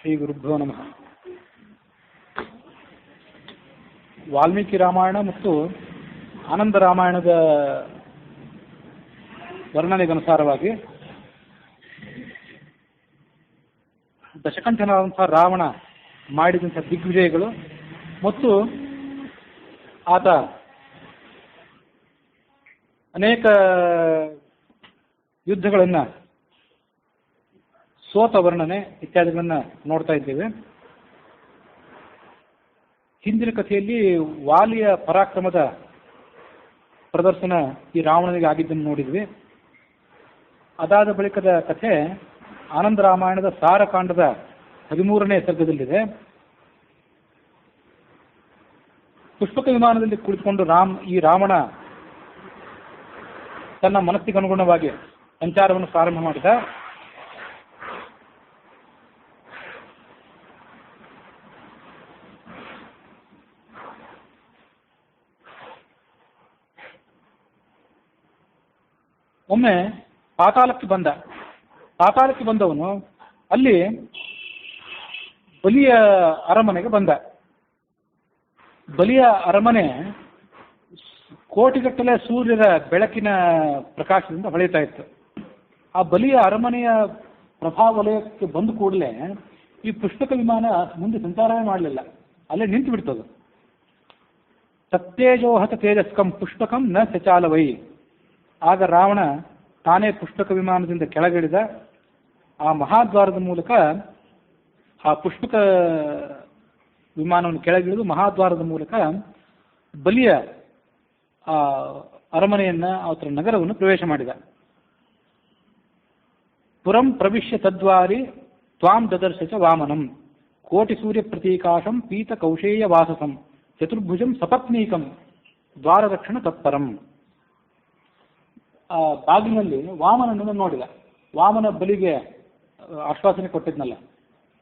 ಶ್ರೀ ಗುರುಭ್ಯೋ ನಮಃ. ವಾಲ್ಮೀಕಿ ರಾಮಾಯಣ ಮತ್ತು ಆನಂದ ರಾಮಾಯಣದ ವರ್ಣನೆಗನುಸಾರವಾಗಿ ದಶಕಂಠನಾದಂಥ ರಾವಣ ಮಾಡಿದಂಥ ದಿಗ್ವಿಜಯಗಳು ಮತ್ತು ಆತ ಅನೇಕ ಯುದ್ಧಗಳನ್ನು ಸೋತ ವರ್ಣನೆ ಇತ್ಯಾದಿಗಳನ್ನು ನೋಡ್ತಾ ಇದ್ದೇವೆ. ಹಿಂದಿನ ಕಥೆಯಲ್ಲಿ ವಾಲಿಯ ಪರಾಕ್ರಮದ ಪ್ರದರ್ಶನ ಈ ರಾವಣನಿಗೆ ಆಗಿದ್ದನ್ನು ನೋಡಿದ್ವಿ. ಅದಾದ ಬಳಿಕದ ಕಥೆ ಆನಂದ ರಾಮಾಯಣದ ಸಾರಕಾಂಡದ 13ನೇ ಸರ್ಗದಲ್ಲಿದೆ. ಪುಷ್ಪಕ ವಿಮಾನದಲ್ಲಿ ಕುಳಿತುಕೊಂಡು ಈ ರಾವಣ ತನ್ನ ಮನಸ್ಸಿಗೆ ಅನುಗುಣವಾಗಿ ಸಂಚಾರವನ್ನು ಪ್ರಾರಂಭ ಮಾಡಿದ. ಒಮ್ಮೆ ಪಾತಾಳಕ್ಕೆ ಬಂದವನು ಅಲ್ಲಿ ಬಲಿಯ ಅರಮನೆಗೆ ಬಂದ. ಬಲಿಯ ಅರಮನೆ ಕೋಟಿಗಟ್ಟಲೆ ಸೂರ್ಯರ ಬೆಳಕಿನ ಪ್ರಕಾಶದಿಂದ ಹೊಳೆಯುತ್ತಾ ಇತ್ತು. ಆ ಬಲಿಯ ಅರಮನೆಯ ಪ್ರಭಾವಲಯಕ್ಕೆ ಬಂದ ಕೂಡಲೇ ಈ ಪುಷ್ಪಕ ವಿಮಾನ ಮುಂದೆ ಸಂಚಾರವೇ ಮಾಡಲಿಲ್ಲ, ಅಲ್ಲೇ ನಿಂತು ಬಿಡ್ತದೆ. ತತ್ತೇಜೋಹತ ತೇಜಸ್ಕಂ ಪುಷ್ಪಕಂ ನ ಸಚಾಲವೈ. ಆಗ ರಾವಣ ತಾನೇ ಪುಷ್ಪಕ ವಿಮಾನದಿಂದ ಕೆಳಗಿಳಿದ. ಆ ಮಹಾದ್ವಾರದ ಮೂಲಕ ಆ ಪುಷ್ಪಕ ವಿಮಾನವನ್ನು ಕೆಳಗಿಳಿದು ಮಹಾದ್ವಾರದ ಮೂಲಕ ಬಲಿಯ ಆ ಅರಮನೆಯನ್ನ ಅವರ ನಗರವನ್ನು ಪ್ರವೇಶ ಮಾಡಿದ. ಪುರಂ ಪ್ರವಿಶ್ಯ ತದ್ವಾರಿ ತ್ವಾಂ ದದರ್ಶ ಚ ವಾಮನಂ ಕೋಟಿ ಸೂರ್ಯ ಪ್ರತೀಕಾಶಂ ಪೀತ ಕೌಶೇಯ ವಾಸಸಂ ಚತುರ್ಭುಜಂ ಸಪತ್ನೀಕಂ ದ್ವಾರರಕ್ಷಣ ತತ್ಪರಂ. ಆ ಬಾಗಿಲಿನಲ್ಲಿ ವಾಮನನನ್ನು ನೋಡಿದ. ವಾಮನ ಬಲಿಗೆ ಆಶ್ವಾಸನೆ ಕೊಟ್ಟಿದ್ನಲ್ಲ,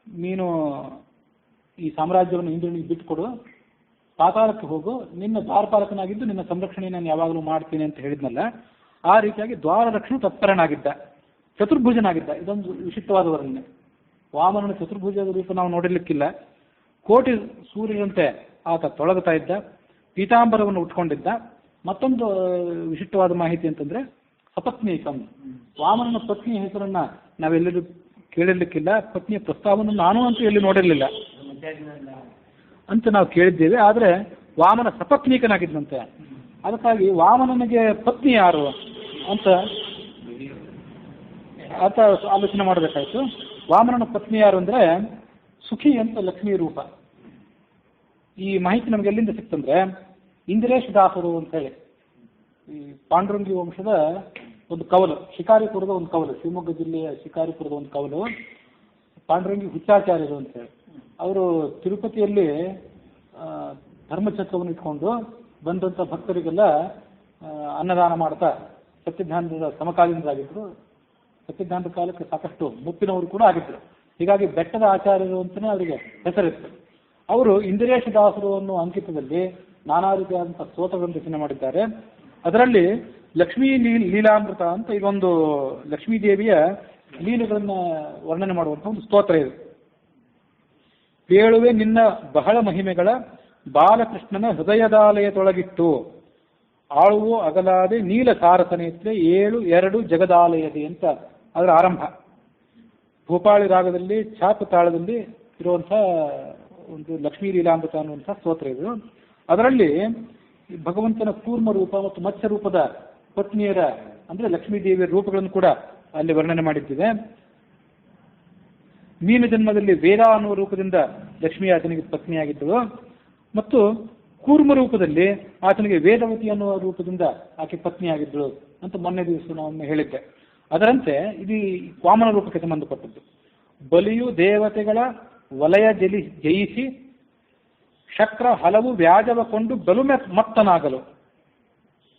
ನೀನು ಈ ಸಾಮ್ರಾಜ್ಯವನ್ನು ಇಂದ್ರನಿಗೆ ಬಿಟ್ಟುಕೊಡು, ಪಾತಾಳಕ್ಕೆ ಹೋಗು, ನಿನ್ನ ದ್ವಾರಪಾಲಕನಾಗಿದ್ದು ನಿನ್ನ ಸಂರಕ್ಷಣೆ ನಾನು ಯಾವಾಗಲೂ ಮಾಡ್ತೀನಿ ಅಂತ ಹೇಳಿದ್ನಲ್ಲ, ಆ ರೀತಿಯಾಗಿ ದ್ವಾರ ರಕ್ಷಣ ತತ್ಪರನಾಗಿದ್ದ, ಚತುರ್ಭುಜನಾಗಿದ್ದ. ಇದೊಂದು ವಿಶಿಷ್ಟವಾದ ವರ್ಣನೆ. ವಾಮನನ ಚತುರ್ಭುಜದ ರೂಪ ನಾವು ನೋಡಿರ್ಲಿಕ್ಕಿಲ್ಲ. ಕೋಟಿ ಸೂರ್ಯರಂತೆ ಆತ ತೊಳಗುತ್ತಾ ಇದ್ದ, ಪೀತಾಂಬರವನ್ನು ಉಟ್ಕೊಂಡಿದ್ದ. ಮತ್ತೊಂದು ವಿಶಿಷ್ಟವಾದ ಮಾಹಿತಿ ಅಂತಂದ್ರೆ ಸಪತ್ನೀಕಂ. ವಾಮನನ ಪತ್ನಿಯ ಹೆಸರನ್ನ ನಾವೆಲ್ಲರೂ ಕೇಳಿರ್ಲಿಕ್ಕಿಲ್ಲ, ಪತ್ನಿಯ ಪ್ರಸ್ತಾವವನ್ನು ನಾನು ಅಂತೂ ಎಲ್ಲಿ ನೋಡಿರಲಿಲ್ಲ ಅಂತ ನಾವು ಕೇಳಿದ್ದೇವೆ. ಆದರೆ ವಾಮನ ಸಪತ್ನೀಕನಾಗಿದ್ದಂತೆ. ಅದಕ್ಕಾಗಿ ವಾಮನನಿಗೆ ಪತ್ನಿ ಯಾರು ಅಂತ ಆಲೋಚನೆ ಮಾಡಬೇಕಾಯ್ತು. ವಾಮನನ ಪತ್ನಿ ಯಾರು ಅಂದ್ರೆ ಸುಖಿ ಅಂತ ಲಕ್ಷ್ಮೀ ರೂಪ. ಈ ಮಾಹಿತಿ ನಮ್ಗೆ ಎಲ್ಲಿಂದ ಸಿಕ್ತಂದ್ರೆ ಇಂದಿರೇಶ ದಾಸರು ಅಂತ ಹೇಳಿ ಈ ಪಾಂಡುರಂಗಿ ವಂಶದ ಒಂದು ಕವಲು, ಶಿಕಾರಿಪುರದ ಒಂದು ಕವಲು, ಶಿವಮೊಗ್ಗ ಜಿಲ್ಲೆಯ ಶಿಕಾರಿಪುರದ ಒಂದು ಕವಲು, ಪಾಂಡುರಂಗಿ ಹುಚ್ಚಾಚಾರ್ಯರು ಅಂತ ಹೇಳಿ. ಅವರು ತಿರುಪತಿಯಲ್ಲಿ ಧರ್ಮಚಕ್ರವನ್ನು ಇಟ್ಕೊಂಡು ಬಂದಂಥ ಭಕ್ತರಿಗೆಲ್ಲ ಅನ್ನದಾನ ಮಾಡ್ತಾ ಸತ್ಯಜ್ಞಾನದ ಸಮಕಾಲೀನರಾಗಿದ್ರು. ಸತ್ಯಜ್ಞಾನದ ಕಾಲಕ್ಕೆ ಸಾಕಷ್ಟು ಮುಪ್ಪಿನವರು ಕೂಡ ಆಗಿದ್ರು. ಹೀಗಾಗಿ ಬೆಟ್ಟದ ಆಚಾರ್ಯರು ಅಂತಲೇ ಅವರಿಗೆ ಹೆಸರಿತ್ತು. ಅವರು ಇಂದಿರೇಶ ದಾಸರು ಅನ್ನುವ ಅಂಕಿತದಲ್ಲಿ ನಾನಾ ರೀತಿಯಾದಂಥ ಸ್ತೋತ್ರಗಳನ್ನು ರಚನೆ ಮಾಡಿದ್ದಾರೆ. ಅದರಲ್ಲಿ ಲಕ್ಷ್ಮೀ ಲೀಲಾಮೃತ ಅಂತ ಇದೊಂದು ಲಕ್ಷ್ಮೀ ದೇವಿಯ ಲೀಲೆಗಳನ್ನು ವರ್ಣನೆ ಮಾಡುವಂಥ ಒಂದು ಸ್ತೋತ್ರ ಇದೆ. ಹೇಳುವೆ ನಿನ್ನ ಬಹಳ ಮಹಿಮೆಗಳ ಬಾಲಕೃಷ್ಣನ ಹೃದಯದಾಲಯದೊಳಗಿಟ್ಟು ಆಳುವು ಅಗಲಾದೆ ನೀಲ ಸಾರಸನೇತ್ರೆ 7 ಜಗದಾಲಯದೆ ಅಂತ ಅದರ ಆರಂಭ. ಭೂಪಾಳಿ ರಾಗದಲ್ಲಿ ಛಾಪ ತಾಳದಲ್ಲಿ ಇರುವಂಥ ಒಂದು ಲಕ್ಷ್ಮೀ ಲೀಲಾಮೃತ ಅನ್ನುವಂಥ ಸ್ತೋತ್ರ ಇದು. ಅದರಲ್ಲಿ ಭಗವಂತನ ಕೂರ್ಮ ರೂಪ ಮತ್ತು ಮತ್ಸ್ಯ ರೂಪದ ಪತ್ನಿಯರ ಅಂದ್ರೆ ಲಕ್ಷ್ಮೀ ದೇವಿಯ ರೂಪಗಳನ್ನು ಕೂಡ ಅಲ್ಲಿ ವರ್ಣನೆ ಮಾಡಿದ್ದಿದೆ. ಮೀನು ಜನ್ಮದಲ್ಲಿ ವೇದ ಅನ್ನುವ ರೂಪದಿಂದ ಲಕ್ಷ್ಮೀ ಆತನಿಗೆ ಪತ್ನಿಯಾಗಿದ್ದಳು ಮತ್ತು ಕೂರ್ಮ ರೂಪದಲ್ಲಿ ಆತನಿಗೆ ವೇದವತಿ ಅನ್ನುವ ರೂಪದಿಂದ ಆಕೆ ಪತ್ನಿಯಾಗಿದ್ದಳು ಅಂತ ಮೊನ್ನೆ ದಿವಸ ನಾವು ಹೇಳಿದ್ದೆ. ಅದರಂತೆ ಇದು ವಾಮನ ರೂಪಕ್ಕೆ ಸಂಬಂಧಪಟ್ಟದ್ದು. ಬಲಿಯು ದೇವತೆಗಳ ವಲಯ ಜಯಿಸಿ ಶಕ್ರ ಹಲವು ವ್ಯಾಜವ ಕೊಂಡು ಬಲು ಮತ್ತನಾಗಲು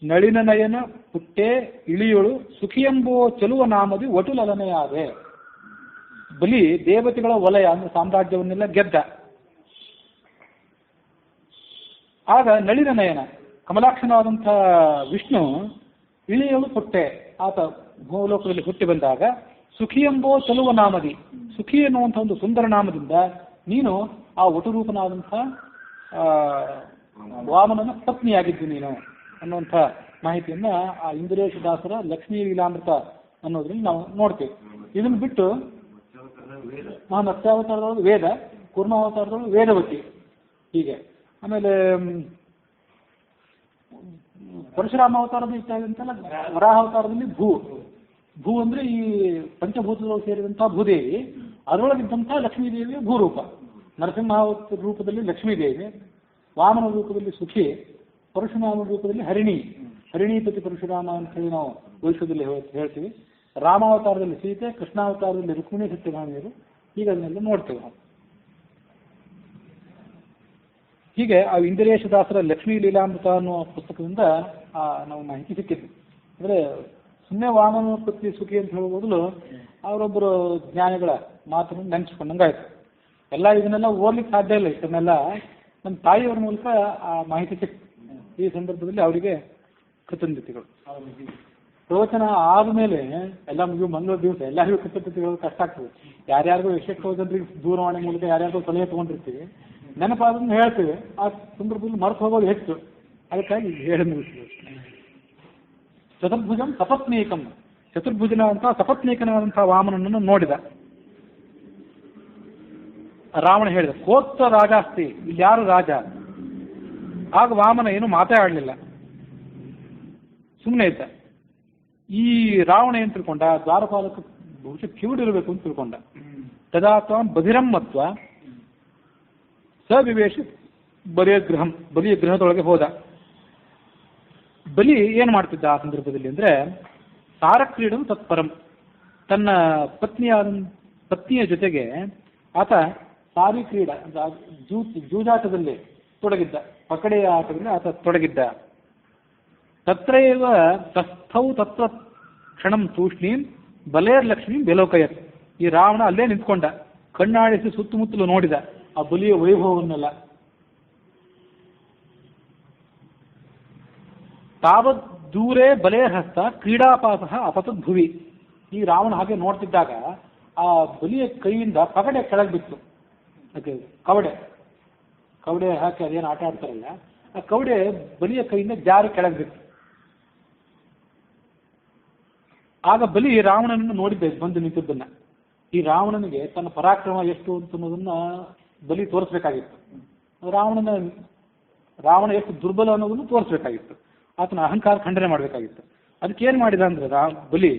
ನಳಿನ ನಯನ ಪುಟ್ಟೆ ಇಳಿಯೊಳು ಸುಖಿಯೆಂಬೋ ಚೆಲುವ ನಾಮದಿ ಒಟುಲಲನೆಯಾದೆ. ಬಲಿ ದೇವತೆಗಳ ವಲಯ ಅಂದ್ರೆ ಸಾಮ್ರಾಜ್ಯವನ್ನೆಲ್ಲ ಗೆದ್ದ. ಆಗ ನಳಿನ ನಯನ ಕಮಲಾಕ್ಷನಾದಂಥ ವಿಷ್ಣು ಇಳಿಯಲು ಪುಟ್ಟೆ ಆತ ಭೂಲೋಕದಲ್ಲಿ ಹುಟ್ಟಿ ಬಂದಾಗ ಸುಖಿ ಎಂಬೋ ಚಲುವ ನಾಮದಿ, ಸುಖಿ ಎನ್ನುವಂಥ ಒಂದು ಸುಂದರ ನಾಮದಿಂದ ನೀನು ಆ ವಟುರೂಪನಾದಂಥ ವಾಮನನ ಪತ್ನಿಯಾಗಿದ್ದು ನೀನು ಅನ್ನುವಂಥ ಮಾಹಿತಿಯನ್ನ ಆ ಇಂದಿರೇಶ ದಾಸರ ಲಕ್ಷ್ಮೀ ಲೀಲಾಮೃತ ಅನ್ನೋದ್ರಲ್ಲಿ ನಾವು ನೋಡ್ತೇವೆ. ಇದನ್ನು ಬಿಟ್ಟು ಮತ್ಸ್ಯಾವತಾರದೊಳಗೆ ವೇದ, ಕೂರ್ಮಾವತಾರದೊಳಗೆ ವೇದವತಿ, ಹೀಗೆ. ಆಮೇಲೆ ಪರಶುರಾಮ ಅವತಾರದ ಇದ್ದಾಗಂತೆಲ್ಲ ವರಾಹಾವತಾರದಲ್ಲಿ ಭೂ ಅಂದ್ರೆ ಈ ಪಂಚಭೂತದೊಳಗೆ ಸೇರಿದಂತಹ ಭೂದೇವಿ, ಅದರೊಳಗಿದ್ದಂತಹ ಲಕ್ಷ್ಮೀದೇವಿಯ ಭೂರೂಪ. ನರಸಿಂಹ ರೂಪದಲ್ಲಿ ಲಕ್ಷ್ಮೀದೇವಿ, ವಾಮನ ರೂಪದಲ್ಲಿ ಸುಖಿ, ಪರಶುರಾಮ ರೂಪದಲ್ಲಿ ಹರಿಣೀಪತಿ ಪರಶುರಾಮ ಅಂತ ಹೇಳಿ ನಾವು ಭವಿಷ್ಯದಲ್ಲಿ ಹೇಳ್ತೀವಿ. ರಾಮಾವತಾರದಲ್ಲಿ ಸೀತೆ, ಕೃಷ್ಣಾವತಾರದಲ್ಲಿ ರುಕ್ಮಿಣಿ ಸತ್ಯಭಾಮಿಯರು, ಈಗ ಅದನ್ನೆಲ್ಲ ನೋಡ್ತೇವೆ ನಾವು. ಹೀಗೆ ಆ ಇಂದಿರೇಶದಾಸರ ಲಕ್ಷ್ಮೀ ಲೀಲಾಮೃತ ಅನ್ನುವ ಪುಸ್ತಕದಿಂದ ನಾವು ಮಾಹಿತಿ ಸಿಕ್ಕಿದ್ವಿ. ಅಂದರೆ ಸುಮ್ಮನೆ ವಾಮನ ಪತ್ನಿ ಸುಖಿ ಅಂತ ಹೇಳೋ ಬದಲು ಅವರೊಬ್ಬರು ಜ್ಞಾನಿಗಳ ಮಾತನ್ನು ನೆನೆಸ್ಕೊಂಡಂಗಾಯ್ತು. ಎಲ್ಲ ಇದನ್ನೆಲ್ಲ ಓದ್ಲಿಕ್ಕೆ ಸಾಧ್ಯ ಇಲ್ಲ, ಇದನ್ನೆಲ್ಲ ನಮ್ಮ ತಾಯಿಯವರ ಮೂಲಕ ಆ ಮಾಹಿತಿ ಸಿಕ್ತು. ಈ ಸಂದರ್ಭದಲ್ಲಿ ಅವರಿಗೆ ಕೃತಜ್ಞತೆಗಳು. ಪ್ರವಚನ ಆದಮೇಲೆ ಎಲ್ಲ ಮುಗಿಯೋ ಮಂಗಳೂರು ದಿವಸ ಎಲ್ಲರಿಗೂ ಕೃತಜ್ಞತೆಗಳು ಕಷ್ಟ ಆಗ್ತದೆ. ಯಾರ್ಯಾರಿಗೂ ಎಷ್ಟೆಷ್ಟೋ ಜನರಿಗೆ ದೂರವಾಣಿ ಮೂಲಕ ಯಾರ್ಯಾರಿಗೂ ಸಲಹೆ ತೊಗೊಂಡಿರ್ತೀವಿ, ನೆನಪಾದನ್ನು ಹೇಳ್ತೀವಿ, ಆ ಸಂದರ್ಭದಲ್ಲಿ ಮರೆತು ಹೋಗೋದು ಹೆಚ್ಚು. ಅದಕ್ಕಾಗಿ ಹೇಳಿ ಮುಗಿಸ್ತೀವಿ. ಚತುರ್ಭುಜಂ ಸಪತ್ನೀಕಂ, ಚತುರ್ಭುಜನಾದಂತಹ ಸಪತ್ನೀಕನಾದಂತಹ ವಾಮನನನ್ನು ನೋಡಿದ ರಾವಣ. ಹೇಳಿದ ಕೋತ್ತ ರಾಜಾಸ್ತಿ, ಇಲ್ಲಿ ಯಾರು ರಾಜ? ಆಗ ವಾಮನ ಏನು ಮಾತಾಡಲಿಲ್ಲ, ಸುಮ್ಮನೆ ಇದ್ದ. ಈ ರಾವಣ ಏನು ತಿಳ್ಕೊಂಡ? ದ್ವಾರಪಾಲಕ ಬಹುಶಃ ಕಿವಿಡಿರಬೇಕು ಅಂತ ತಿಳ್ಕೊಂಡ. ತದಾತ್ವ ಬಧಿರಮ್ಮತ್ವ ಸವಿವೇಶ ಬಲಿಯ ಗೃಹದೊಳಗೆ ಹೋದ. ಬಲಿ ಏನು ಮಾಡ್ತಿದ್ದ ಆ ಸಂದರ್ಭದಲ್ಲಿ ಅಂದರೆ, ತಾರಕ್ರೀಡನು ತತ್ಪರಂ, ತನ್ನ ಪತ್ನಿಯ ಜೊತೆಗೆ ಆತ ಸಾರಿ ಕ್ರೀಡ ಜೂಜಾಟದಲ್ಲಿ ತೊಡಗಿದ್ದ, ಪಕಡೆಯ ಆಟದಲ್ಲಿ ಆತ ತೊಡಗಿದ್ದ. ತತ್ರೈವ ತಸ್ಥೌ ತತ್ರ ಕ್ಷಣಂ ತೂಷ್ಣೀಂ ಬಲೇರ್ಲಕ್ಷ್ಮೀಂ ಬೆಲೋಕಯತ್. ಈ ರಾವಣ ಅಲ್ಲೇ ನಿಂತ್ಕೊಂಡ, ಕಣ್ಣಾಡಿಸಿ ಸುತ್ತಮುತ್ತಲು ನೋಡಿದ ಆ ಬಲಿಯ ವೈಭವವನ್ನೆಲ್ಲ. ತಾವತ್ ದೂರೇ ಬಲೇರ್ಹಸ್ತ ಕ್ರೀಡಾಪಾಸಃ ಅಪತದ್ ಭುವಿ. ಈ ರಾವಣ ಹಾಗೆ ನೋಡ್ತಿದ್ದಾಗ ಆ ಬಲಿಯ ಕೈಯಿಂದ ಪಗಡೆ ಕೆಳಗೆ ಬಿತ್ತು. ಕವಡೆ ಹಾಕಿ ಅದೇನು ಆಟ ಆಡ್ತಾರಲ್ಲ, ಆ ಕವಡೆ ಬಲಿಯ ಕೈಯಿಂದ ಜಾರಿ ಕೆಳಗೆ ಬಿತ್ತು. ಆಗ ಬಲಿ ರಾವಣನನ್ನು ನೋಡಿದ್ದೆ ಬಂದು ನಿಂತಿದ್ದನ್ನ. ಈ ರಾವಣನಿಗೆ ತನ್ನ ಪರಾಕ್ರಮ ಎಷ್ಟು ಅಂತ ಅನ್ನೋದನ್ನ ಬಲಿ ತೋರಿಸ್ಬೇಕಾಗಿತ್ತು. ರಾವಣ ಎಷ್ಟು ದುರ್ಬಲ ಅನ್ನೋದನ್ನು ತೋರಿಸ್ಬೇಕಾಗಿತ್ತು. ಆತನ ಅಹಂಕಾರ ಖಂಡನೆ ಮಾಡಬೇಕಾಗಿತ್ತು. ಅದಕ್ಕೇನು ಮಾಡಿದ ಅಂದ್ರೆ ಬಲಿ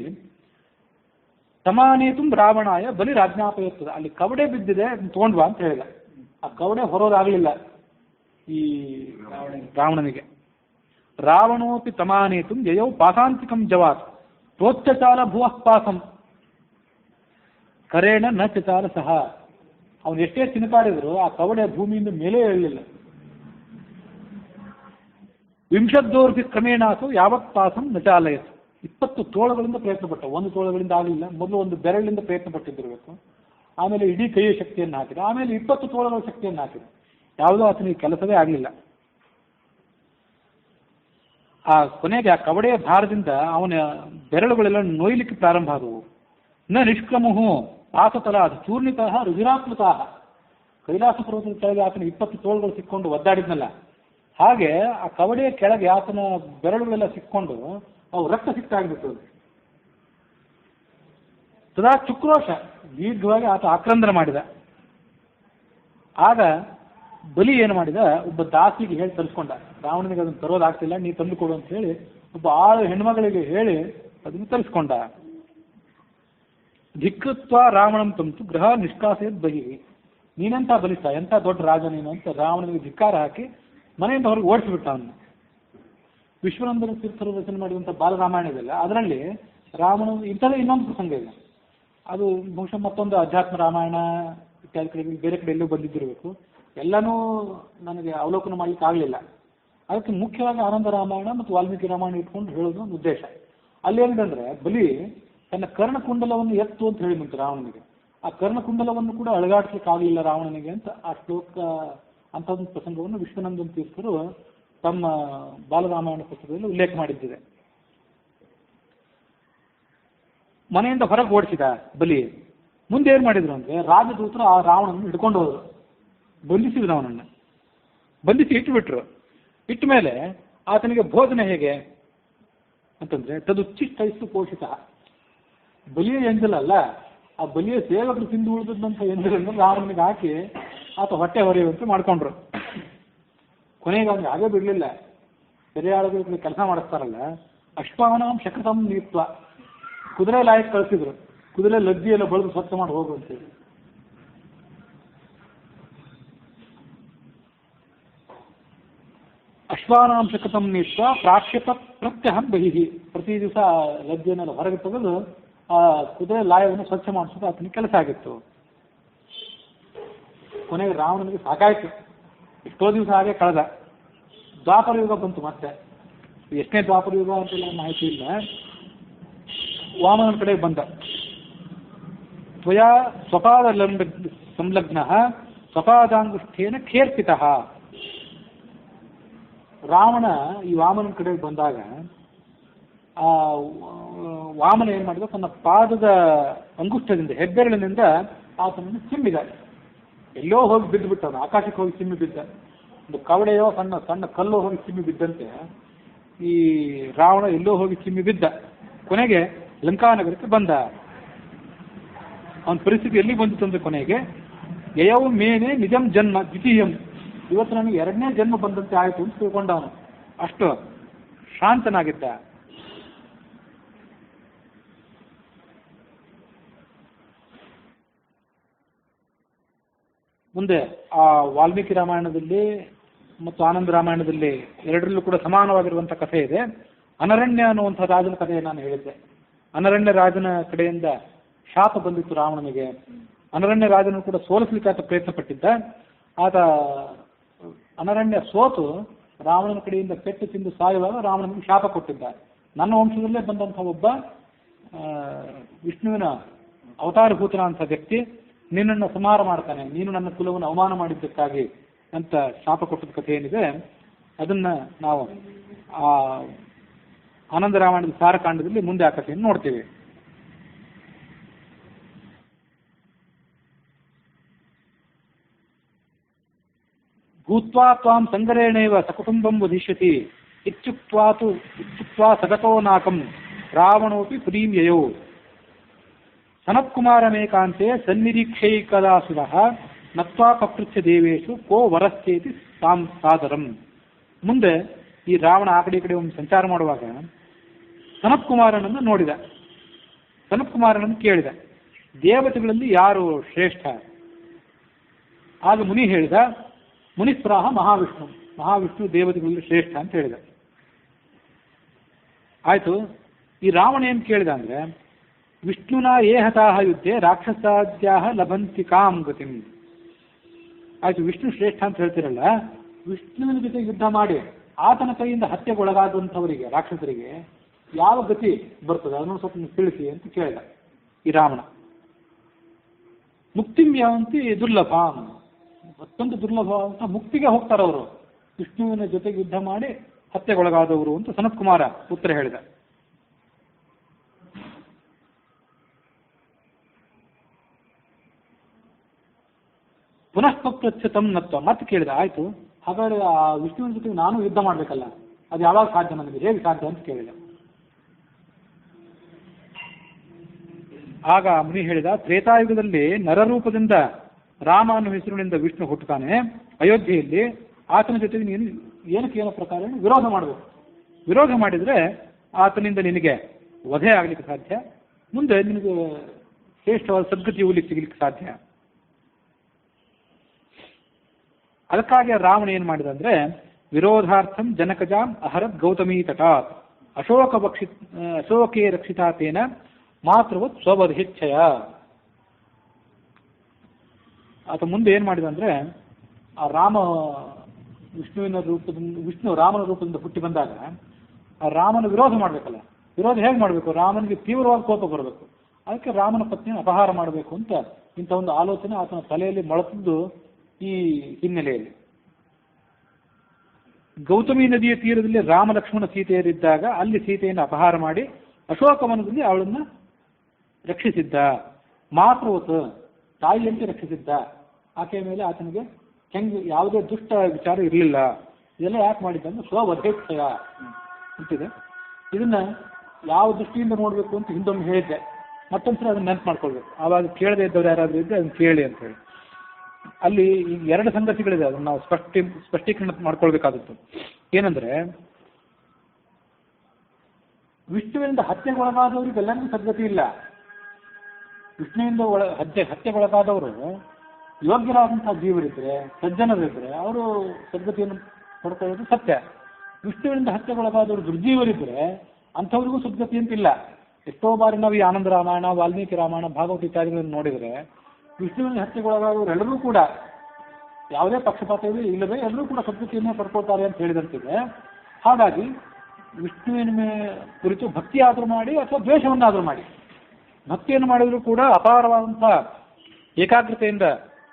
ಸಮಾನೇತು ರಾವಣಾಯ ಬಲಿ ರಾಜ್ಞಾಪಯುತ್ತದೆ. ಅಲ್ಲಿ ಕವಡೆ ಬಿದ್ದಿದೆ, ತಗೊಂಡ್ವಾ ಅಂತ ಹೇಳಿದ. ಆ ಕವಡೆ ಹೊರೋದಾಗಲಿಲ್ಲ ಈ ರಾವಣನಿಗೆ. ರಾವಣೋಪಿ ತಮಾನೇತು ಯಯೌ ಪಾಸಾಂತಿಕಂ ಜವಾತ್ ಪ್ರೋಚ್ಚಚಾಲ ಭುವಃ ಪಾಸಂ ಕರೇಣ ನ ಚಚಾಲ ಸಹ. ಅವನು ಎಷ್ಟೇ ತಿನ್ಕಾಡಿದ್ರು ಆ ಕವಡೆ ಭೂಮಿಯಿಂದ ಮೇಲೆ ಏಳಲಿಲ್ಲ. ವಿಂಶದ್ದೋರ್ಪಿ ಕ್ರಮೇಣಾಸು ಯಾವತ್ ಪಾಸಂ ನ ಚಾಲಯತ್. 20 ತೋಳಗಳಿಂದ ಪ್ರಯತ್ನ ಪಟ್ಟ, ಒಂದು ತೋಳಗಳಿಂದ ಆಗಲಿಲ್ಲ. ಮೊದಲು ಒಂದು ಬೆರಳಿಂದ ಪ್ರಯತ್ನ ಪಟ್ಟಿದ್ದಿರಬೇಕು, ಆಮೇಲೆ ಇಡೀ ಕೈಯ ಶಕ್ತಿಯನ್ನು ಹಾಕಿದ, ಆಮೇಲೆ 20 ತೋಳಗಳ ಶಕ್ತಿಯನ್ನು ಹಾಕಿದ. ಯಾವುದೋ ಆತನಿಗೆ ಕೆಲಸವೇ ಆಗಲಿಲ್ಲ. ಆ ಕೊನೆಗೆ ಆ ಕವಡೆಯ ಭಾರದಿಂದ ಅವನ ಬೆರಳುಗಳೆಲ್ಲ ನೋಯ್ಲಿಕ್ಕೆ ಪ್ರಾರಂಭ ಆದವು. ನ ನಿಷ್ಕ್ರಮುಹು ಆತತಲ ಅದು ಚೂರ್ಣಿತಃ ರುಜಿರಾತ್ಮತಃ. ಕೈಲಾಸ ಪರ್ವತದ ಕೆಳಗೆ ಆತನ 20 ತೋಳುಗಳು ಸಿಕ್ಕೊಂಡು ಒದ್ದಾಡಿದ್ನಲ್ಲ, ಹಾಗೆ ಆ ಕವಡೆಯ ಕೆಳಗೆ ಆತನ ಬೆರಳುಗಳೆಲ್ಲ ಸಿಕ್ಕೊಂಡು ಅವು ರಕ್ತ ಸಿಕ್ಕಾಗ್ಬಿಟ್ಟು. ಸದಾ ಚುಕ್ರೋಶ ದೀರ್ಘವಾಗಿ ಆತ ಆಕ್ರಂದನ ಮಾಡಿದ. ಆಗ ಬಲಿ ಏನು ಮಾಡಿದ, ಒಬ್ಬ ದಾಸಿಗೆ ಹೇಳಿ ತರಿಸ್ಕೊಂಡ, ರಾವಣನಿಗೆ ಅದನ್ನು ತರೋದಾಗ್ತಿಲ್ಲ, ನೀ ತಂದು ಕೊಡು ಅಂತ ಹೇಳಿ ಒಬ್ಬ 6 ಹೆಣ್ಮಗಳಿಗೆ ಹೇಳಿ ಅದನ್ನು ತರಿಸ್ಕೊಂಡ. ಧಿಕ್ಕತ್ವ ರಾವಣಂ ತಂತು ಗೃಹ ನಿಷ್ಕಾಸೆಯದ್ ಬಹಿ. ನೀನೆಂತ ಬಲಿಸ, ಎಂಥ ದೊಡ್ಡ ರಾಜ ನೀನು ಅಂತ ರಾವಣನಿಗೆ ಧಿಕ್ಕಾರ ಹಾಕಿ ಮನೆಯಿಂದ ಹೊರಗೆ ಓಡಿಸಿಬಿಟ್ಟ ಅವನ್ನ. ವಿಶ್ವನಂದನ ತೀರ್ಥರು ರಚನೆ ಮಾಡಿದಂಥ ಬಾಲರಾಮಾಯಣ ಇದೆಲ್ಲ, ಅದರಲ್ಲಿ ರಾವಣ ಇಂಥದ್ದೇ ಇನ್ನೊಂದು ಪ್ರಸಂಗ ಇದೆ. ಅದು ಬಹುಶಃ ಮತ್ತೊಂದು ಅಧ್ಯಾತ್ಮ ರಾಮಾಯಣ ಇತ್ಯಾದಿ ಕಡೆ ಬೇರೆ ಕಡೆ ಎಲ್ಲೂ ಬಂದಿದ್ದಿರಬೇಕು. ಎಲ್ಲನೂ ನನಗೆ ಅವಲೋಕನ ಮಾಡ್ಲಿಕ್ಕೆ ಆಗಲಿಲ್ಲ. ಅದಕ್ಕೆ ಮುಖ್ಯವಾಗಿ ಆನಂದ ರಾಮಾಯಣ ಮತ್ತು ವಾಲ್ಮೀಕಿ ರಾಮಾಯಣ ಇಟ್ಕೊಂಡು ಹೇಳೋದು ಒಂದು ಉದ್ದೇಶ. ಅಲ್ಲೇನಿದೆ ಬಲಿ ತನ್ನ ಕರ್ಣಕುಂಡಲವನ್ನು ಎತ್ತು ಅಂತ ಹೇಳಿದಂತೆ ರಾವಣನಿಗೆ. ಆ ಕರ್ಣಕುಂಡಲವನ್ನು ಕೂಡ ಅಳಗಾಡಿಸ್ಲಿಕ್ಕೆ ಆಗಲಿಲ್ಲ ರಾವಣನಿಗೆ ಅಂತ ಆ ಶ್ಲೋಕ, ಅಂಥದ್ದೊಂದು ಪ್ರಸಂಗವನ್ನು ವಿಶ್ವನಂದನ ತೀರ್ಥರು ತಮ್ಮ ಬಾಲರಾಮಾಯಣ ಪುಸ್ತಕದಲ್ಲಿ ಉಲ್ಲೇಖ ಮಾಡಿದ್ದಿದೆ. ಮನೆಯಿಂದ ಹೊರಗೆ ಓಡಿಸಿದ ಬಲಿ. ಮುಂದೆ ಏನು ಮಾಡಿದ್ರು ಅಂದರೆ ರಾಜದೂತರು ಆ ರಾವಣನ್ನು ಹಿಡ್ಕೊಂಡು ಹೋದರು, ಬಂಧಿಸಿದ್ರು, ಅವನನ್ನು ಬಂಧಿಸಿ ಇಟ್ಟುಬಿಟ್ರು. ಇಟ್ಟ ಮೇಲೆ ಆತನಿಗೆ ಭೋಜನ ಹೇಗೆ ಅಂತಂದರೆ ತದುಚ್ಚಿಷ್ಟೈಸ್ತು ಪೋಷಿತ. ಬಲಿಯ ಎಂಜಲಲ್ಲ, ಆ ಬಲಿಯ ಸೇವಕರು ತಿಂದು ಉಳಿದಂಥ ಎಂಜಲನ್ನು ರಾವಣನಿಗೆ ಹಾಕಿ ಆತ ಹೊಟ್ಟೆ ಹೊರೆಯುವಂತೆ ಮಾಡ್ಕೊಂಡ್ರು. ಕೊನೆಗೆ ಅವನಿಗೆ ಹಾಗೆ ಬಿಡಲಿಲ್ಲ. ಸೆರೆಯಾಳುಗಳಿಗೆ ಕೆಲಸ ಮಾಡಿಸ್ತಾರಲ್ಲ, ಅಶ್ವಾನಾಂ ಶಕೃತಂ ನೀತ್ವ, ಕುದುರೆ ಲಾಯಕ್ ಕಳಿಸಿದ್ರು. ಕುದುರೆ ಲಜ್ಜಿ ಎಲ್ಲ ಬಳಿದು ಸ್ವಚ್ಛ ಮಾಡಿ ಹೋಗುವಂತೇಳಿ. ಅಶ್ವಾನಾಂ ಶಕೃತಂ ನೀತ್ವ ಪ್ರಾಕ್ಷಿಪ ಪ್ರತ್ಯಹಂ ಬಹಿಹಿ. ಪ್ರತಿ ದಿವಸ ಲಜ್ಜೆಯನ್ನೆಲ್ಲ ಹೊರಗೆ ತೆಗೆದು ಆ ಕುದುರೆ ಲಾಯವನ್ನು ಸ್ವಚ್ಛ ಮಾಡಿಸೋದು ಆತನಿಗೆ ಕೆಲಸ ಆಗಿತ್ತು. ಕೊನೆಗೆ ರಾವಣನಿಗೆ ಸಾಕಾಯ್ತು. ಎಷ್ಟೋ ದಿವಸ ಹಾಗೆ ಕಳೆದ. ದ್ವಾಪರ ಯುಗ ಬಂತು. ಮತ್ತೆ ಎಷ್ಟನೇ ದ್ವಾಪರ ಯುಗ ಅಂತೆಲ್ಲ ಮಾಹಿತಿ ಇಲ್ಲ. ವಾಮನ ಕಡೆ ಬಂದ. ತ್ವಯಾ ಸ್ವಪಾದ ಸಂಲಗ್ನ ಸ್ವಪಾದಾಂಗುಷ್ಠೇನ ಖೇರ್ಪಿತ. ರಾವಣ ಈ ವಾಮನ ಕಡೆ ಬಂದಾಗ ಆ ವಾಮನ ಏನ್ ಮಾಡಿದ, ತನ್ನ ಪಾದದ ಅಂಗುಷ್ಠದಿಂದ, ಹೆಬ್ಬೆರಳಿನಿಂದ ಆತನನ್ನು ಚಿಮ್ಮಿದ. ಎಲ್ಲೋ ಹೋಗಿ ಬಿದ್ದು ಬಿಟ್ಟವನು, ಆಕಾಶಕ್ಕೆ ಹೋಗಿ ಚಿಮ್ಮಿ ಬಿದ್ದ. ಒಂದು ಕವಡೆಯೋ ಸಣ್ಣ ಸಣ್ಣ ಕಲ್ಲೋ ಹೋಗಿ ಚಿಮ್ಮಿ ಬಿದ್ದಂತೆ ಈ ರಾವಣ ಎಲ್ಲೋ ಹೋಗಿ ಚಿಮ್ಮಿ ಬಿದ್ದ. ಕೊನೆಗೆ ಲಂಕಾನಗರಕ್ಕೆ ಬಂದ. ಅವನ ಪರಿಸ್ಥಿತಿ ಎಲ್ಲಿ ಬಂದಿತ್ತು ಅಂದ್ರೆ ಕೊನೆಗೆ ಯಯೌ ಮೇನೆ ನಿಜಂ ಜನ್ಮ ದ್ವಿತೀಯಂ, ಇವತ್ತು ನನಗೆ ಎರಡನೇ ಜನ್ಮ ಬಂದಂತೆ ಆಯಿತು ಅಂತ ತಿಳ್ಕೊಂಡವನು. ಅಷ್ಟು ಶಾಂತನಾಗಿದ್ದ. ಮುಂದೆ ಆ ವಾಲ್ಮೀಕಿ ರಾಮಾಯಣದಲ್ಲಿ ಮತ್ತು ಆನಂದ ರಾಮಾಯಣದಲ್ಲಿ ಎರಡರಲ್ಲೂ ಕೂಡ ಸಮಾನವಾಗಿರುವಂಥ ಕಥೆ ಇದೆ. ಅನರಣ್ಯ ಅನ್ನುವಂಥ ರಾಜನ ಕಥೆ ನಾನು ಹೇಳಿದ್ದೆ. ಅನರಣ್ಯ ರಾಜನ ಕಡೆಯಿಂದ ಶಾಪ ಬಂದಿತ್ತು ರಾವಣನಿಗೆ. ಅನರಣ್ಯ ರಾಜನು ಕೂಡ ಸೋಲಿಸಲಿಕ್ಕೆ ಆತ ಪ್ರಯತ್ನ ಪಟ್ಟಿದ್ದ. ಆತ ಅನರಣ್ಯ ಸೋತು ರಾವಣನ ಕಡೆಯಿಂದ ಪೆಟ್ಟು ತಿಂದು ಸಾಯುವಾಗ ರಾವಣನಿಗೆ ಶಾಪ ಕೊಟ್ಟಿದ್ದ. ನನ್ನ ವಂಶದಲ್ಲೇ ಬಂದಂಥ ಒಬ್ಬ ವಿಷ್ಣುವಿನ ಅವತಾರಭೂತನ ಅಂತ ವ್ಯಕ್ತಿ ನಿನ್ನನ್ನು ಸಂಹಾರ ಮಾಡ್ತಾನೆ, ನೀನು ನನ್ನ ಕುಲವನ್ನು ಅವಮಾನ ಮಾಡಿದ್ದಕ್ಕಾಗಿ ಅಂತ ಶಾಪ ಕೊಟ್ಟದ ಕಥೆ ಏನಿದೆ, ಅದನ್ನ ನಾವು ಆ ಆನಂದ ರಾಮಾಯಣದ ಸಾರಕಾಂಡದಲ್ಲಿ ಮುಂದೆ ಆ ಕಥೆಯನ್ನು ನೋಡ್ತೀವಿ. ಭೂತ್ವಾ ತ್ವಾಂ ಸಂಗರೇಣೇವ ಸಕುಟುಂಬಂ ವಧಿಷ್ಯತಿ ಇತ್ಯುಕ್ತ್ವಾ ಸಗತೋ ನಾಕಂ ರಾವಣೋಪಿ ಪುರೀಂ ಯಯೋ ಸನತ್ಕುಮಾರಮೇಕಾಂತೆ ಸನ್ನಿರೀಕ್ಷೈಕದಾಸುರಃ ನತ್ವಾ ಪಪೃಚ್ಛ ದೇವೇಶು ಕೋ ವರಶ್ಚೇತಿ ಸಾದರಂ. ಮುಂದೆ ಈ ರಾವಣ ಆ ಕಡೆ ಈ ಕಡೆ ಒಂದು ಸಂಚಾರ ಮಾಡುವಾಗ ಸನತ್ಕುಮಾರನನ್ನು ನೋಡಿದ. ಸನತ್ಕುಮಾರನನ್ನು ಕೇಳಿದ, ದೇವತೆಗಳಲ್ಲಿ ಯಾರು ಶ್ರೇಷ್ಠ? ಆಗ ಮುನಿ ಹೇಳಿದ, ಮುನಿಸ್ಪ್ರಾಹ ಮಹಾವಿಷ್ಣು, ಮಹಾವಿಷ್ಣು ದೇವತೆಗಳಲ್ಲಿ ಶ್ರೇಷ್ಠ ಅಂತ ಹೇಳಿದ. ಆಯ್ತು. ಈ ರಾವಣ ಏನು ಕೇಳಿದ ಅಂದ್ರೆ, ವಿಷ್ಣುನ ಏಹತಾಹ ಯುದ್ಧೆ ರಾಕ್ಷಸಾದ್ಯಾಹ ಲಭಂತಿ ಕಾಂ ಗತಿಂ. ಆಯ್ತು, ವಿಷ್ಣು ಶ್ರೇಷ್ಠ ಅಂತ ಹೇಳ್ತಿರಲ್ಲ, ವಿಷ್ಣುವಿನ ಜೊತೆ ಯುದ್ಧ ಮಾಡಿ ಆತನ ಕೈಯಿಂದ ಹತ್ಯೆಗೊಳಗಾದಂಥವರಿಗೆ, ರಾಕ್ಷಸರಿಗೆ ಯಾವ ಗತಿ ಬರ್ತದೆ ಅದನ್ನು ಸ್ವಲ್ಪ ತಿಳಿಸಿ ಅಂತ ಕೇಳಿದ ಈ ರಾವಣ. ಮುಕ್ತಿಂ ಯಾವಂತಿ ದುರ್ಲಭ, ಅತ್ಯಂತ ದುರ್ಲಭ ಅಂತ ಮುಕ್ತಿಗೆ ಹೋಗ್ತಾರವರು ವಿಷ್ಣುವಿನ ಜೊತೆಗೆ ಯುದ್ಧ ಮಾಡಿ ಹತ್ಯೆಗೊಳಗಾದವರು ಅಂತ ಸನತ್ಕುಮಾರ ಉತ್ತರ ಹೇಳಿದ. ಪುನಃ ಪಪ್ರಚ್ಛತಂ ನತ್ವ, ಮತ್ತೆ ಕೇಳಿದ, ಆಯ್ತು ಹಾಗಾದ್ರೆ ಆ ವಿಷ್ಣುವಿನ ಜೊತೆಗೆ ನಾನು ಯುದ್ಧ ಮಾಡ್ಬೇಕಲ್ಲ, ಅದು ಯಾವಾಗ ಸಾಧ್ಯ, ನನಗೆ ಹೇಗೆ ಸಾಧ್ಯ ಅಂತ ಕೇಳಿದ. ಆಗ ಮುನಿ ಹೇಳಿದ, ತ್ರೇತಾಯುಗದಲ್ಲಿ ನರರೂಪದಿಂದ ರಾಮ ಅನ್ನೋ ಹೆಸರಿನಿಂದ ವಿಷ್ಣು ಹುಟ್ಟುತ್ತಾನೆ ಅಯೋಧ್ಯೆಯಲ್ಲಿ. ಆತನ ಜೊತೆಗೆ ನೀನು ಏನಕ್ಕೆ ಏನೋ ಪ್ರಕಾರ ವಿರೋಧ ಮಾಡಬೇಕು. ವಿರೋಧ ಮಾಡಿದರೆ ಆತನಿಂದ ನಿನಗೆ ವಧೆ ಆಗ್ಲಿಕ್ಕೆ ಸಾಧ್ಯ, ಮುಂದೆ ನಿನಗೆ ಶ್ರೇಷ್ಠವಾದ ಸದ್ಗತಿ ಸಿಗ್ಲಿಕ್ಕೆ ಸಾಧ್ಯ. ಅದಕ್ಕಾಗಿ ರಾವಣ ಏನ್ ಮಾಡಿದ ಅಂದ್ರೆ, ವಿರೋಧಾರ್ಥಂ ಜನಕಜಾಂ ಅಹರತ್ ಗೌತಮೀ ತಟಾತ್ ಅಶೋಕೇ ರಕ್ಷಿತಾತೇನ ಮಾತೃವತ್ ಸ್ವವಧೇಚ್ಛಯ. ಆತ ಮುಂದೆ ಏನ್ ಮಾಡಿದ ಅಂದ್ರೆ, ಆ ವಿಷ್ಣು ರಾಮನ ರೂಪದಿಂದ ಹುಟ್ಟಿ ಬಂದಾಗ ಆ ರಾಮನ ವಿರೋಧ ಮಾಡ್ಬೇಕಲ್ಲ, ವಿರೋಧ ಹೇಗೆ ಮಾಡಬೇಕು, ರಾಮನಿಗೆ ತೀವ್ರವಾದ ಕೋಪ ಬರಬೇಕು. ಅದಕ್ಕೆ ರಾಮನ ಪತ್ನಿಯನ್ನು ಅಪಹಾರ ಮಾಡಬೇಕು ಅಂತ ಇಂಥ ಒಂದು ಆಲೋಚನೆ ಆತನ ತಲೆಯಲ್ಲಿ ಮೊಳತಿದ್ದು ಈ ಹಿನ್ನೆಲೆಯಲ್ಲಿ. ಗೌತಮಿ ನದಿಯ ತೀರದಲ್ಲಿ ರಾಮ ಲಕ್ಷ್ಮಣ ಸೀತೆಯರಿದ್ದಾಗ ಅಲ್ಲಿ ಸೀತೆಯನ್ನು ಅಪಹಾರ ಮಾಡಿ ಅಶೋಕವನದಲ್ಲಿ ಅವಳನ್ನ ರಕ್ಷಿಸಿದ್ದ. ಮಾತೃವತ್, ತಾಯಿಯಂತೆ ರಕ್ಷಿಸಿದ್ದ. ಆಕೆಯ ಮೇಲೆ ಆತನಿಗೆ ಯಾವುದೇ ದುಷ್ಟ ವಿಚಾರ ಇರಲಿಲ್ಲ. ಇದೆಲ್ಲ ಯಾಕೆ ಮಾಡಿದ್ದ ಅಂದ್ರೆ ಸ್ವವಧೇಚ್ಛಯ ಅಂತಿದೆ. ಇದನ್ನ ಯಾವ ದೃಷ್ಟಿಯಿಂದ ನೋಡಬೇಕು ಅಂತ ಹಿಂದೊಮ್ಮೆ ಹೇಳಿದ್ದೆ, ಮತ್ತೊಂದ್ಸಲ ಅದನ್ನ ನೆನಪು ಮಾಡ್ಕೊಳ್ಬೇಕು. ಆವಾಗ ಕೇಳದೆ ಇದ್ದವ್ರು ಯಾರಾದ್ರೂ ಇದ್ದರೆ ಅದನ್ನ ಕೇಳಿ ಅಂತ ಹೇಳಿ. ಅಲ್ಲಿ ಈ ಎರಡು ಸಂಗತಿಗಳಿದೆ, ಅದನ್ನು ನಾವು ಸ್ಪಷ್ಟೀಕರಣ ಮಾಡ್ಕೊಳ್ಬೇಕಾದದ್ದು. ಏನಂದ್ರೆ, ವಿಷ್ಣುವಿನಿಂದ ಹತ್ಯೆಗೊಳಗಾದವರಿಗೆಲ್ಲರಿಗೂ ಸದ್ಗತಿ ಇಲ್ಲ. ವಿಷ್ಣುವಿಂದ ಹತ್ಯೆಗೊಳಗಾದವರು ಯೋಗ್ಯರಾದಂತಹ ಜೀವರಿದ್ರೆ, ಸಜ್ಜನರಿದ್ರೆ ಅವರು ಸದ್ಗತಿಯನ್ನು ಪಡ್ಕೊಳ್ಳೋದು ಸತ್ಯ. ವಿಷ್ಣುವಿನಿಂದ ಹತ್ಯೆಗೊಳಗಾದವರು ದುರ್ಜೀವರಿದ್ರೆ ಅಂಥವ್ರಿಗೂ ಸದ್ಗತಿ ಅಂತಿಲ್ಲ. ಎಷ್ಟೋ ಬಾರಿ ನಾವು ಈ ಆನಂದ ರಾಮಾಯಣ, ವಾಲ್ಮೀಕಿ ರಾಮಾಯಣ, ಭಾಗವತ ಇತ್ಯಾದಿಗಳನ್ನು ನೋಡಿದರೆ ವಿಷ್ಣುವಿನ ಹತ್ಯೆಗೊಳಗಾದವರೆಲ್ಲರೂ ಕೂಡ ಯಾವುದೇ ಪಕ್ಷಪಾತ ಇಲ್ಲದೆ ಎಲ್ಲರೂ ಕೂಡ ಸದ್ಗತಿಯನ್ನೇ ಪಡ್ಕೊಳ್ತಾರೆ ಅಂತ ಹೇಳಿದಂತಿದೆ. ಹಾಗಾಗಿ ವಿಷ್ಣುವಿನ ಕುರಿತು ಭಕ್ತಿಯಾದರೂ ಮಾಡಿ ಅಥವಾ ದ್ವೇಷವನ್ನಾದರೂ ಮಾಡಿ, ಭಕ್ತಿಯನ್ನು ಮಾಡಿದರೂ ಕೂಡ ಅಪಾರವಾದಂಥ ಏಕಾಗ್ರತೆಯಿಂದ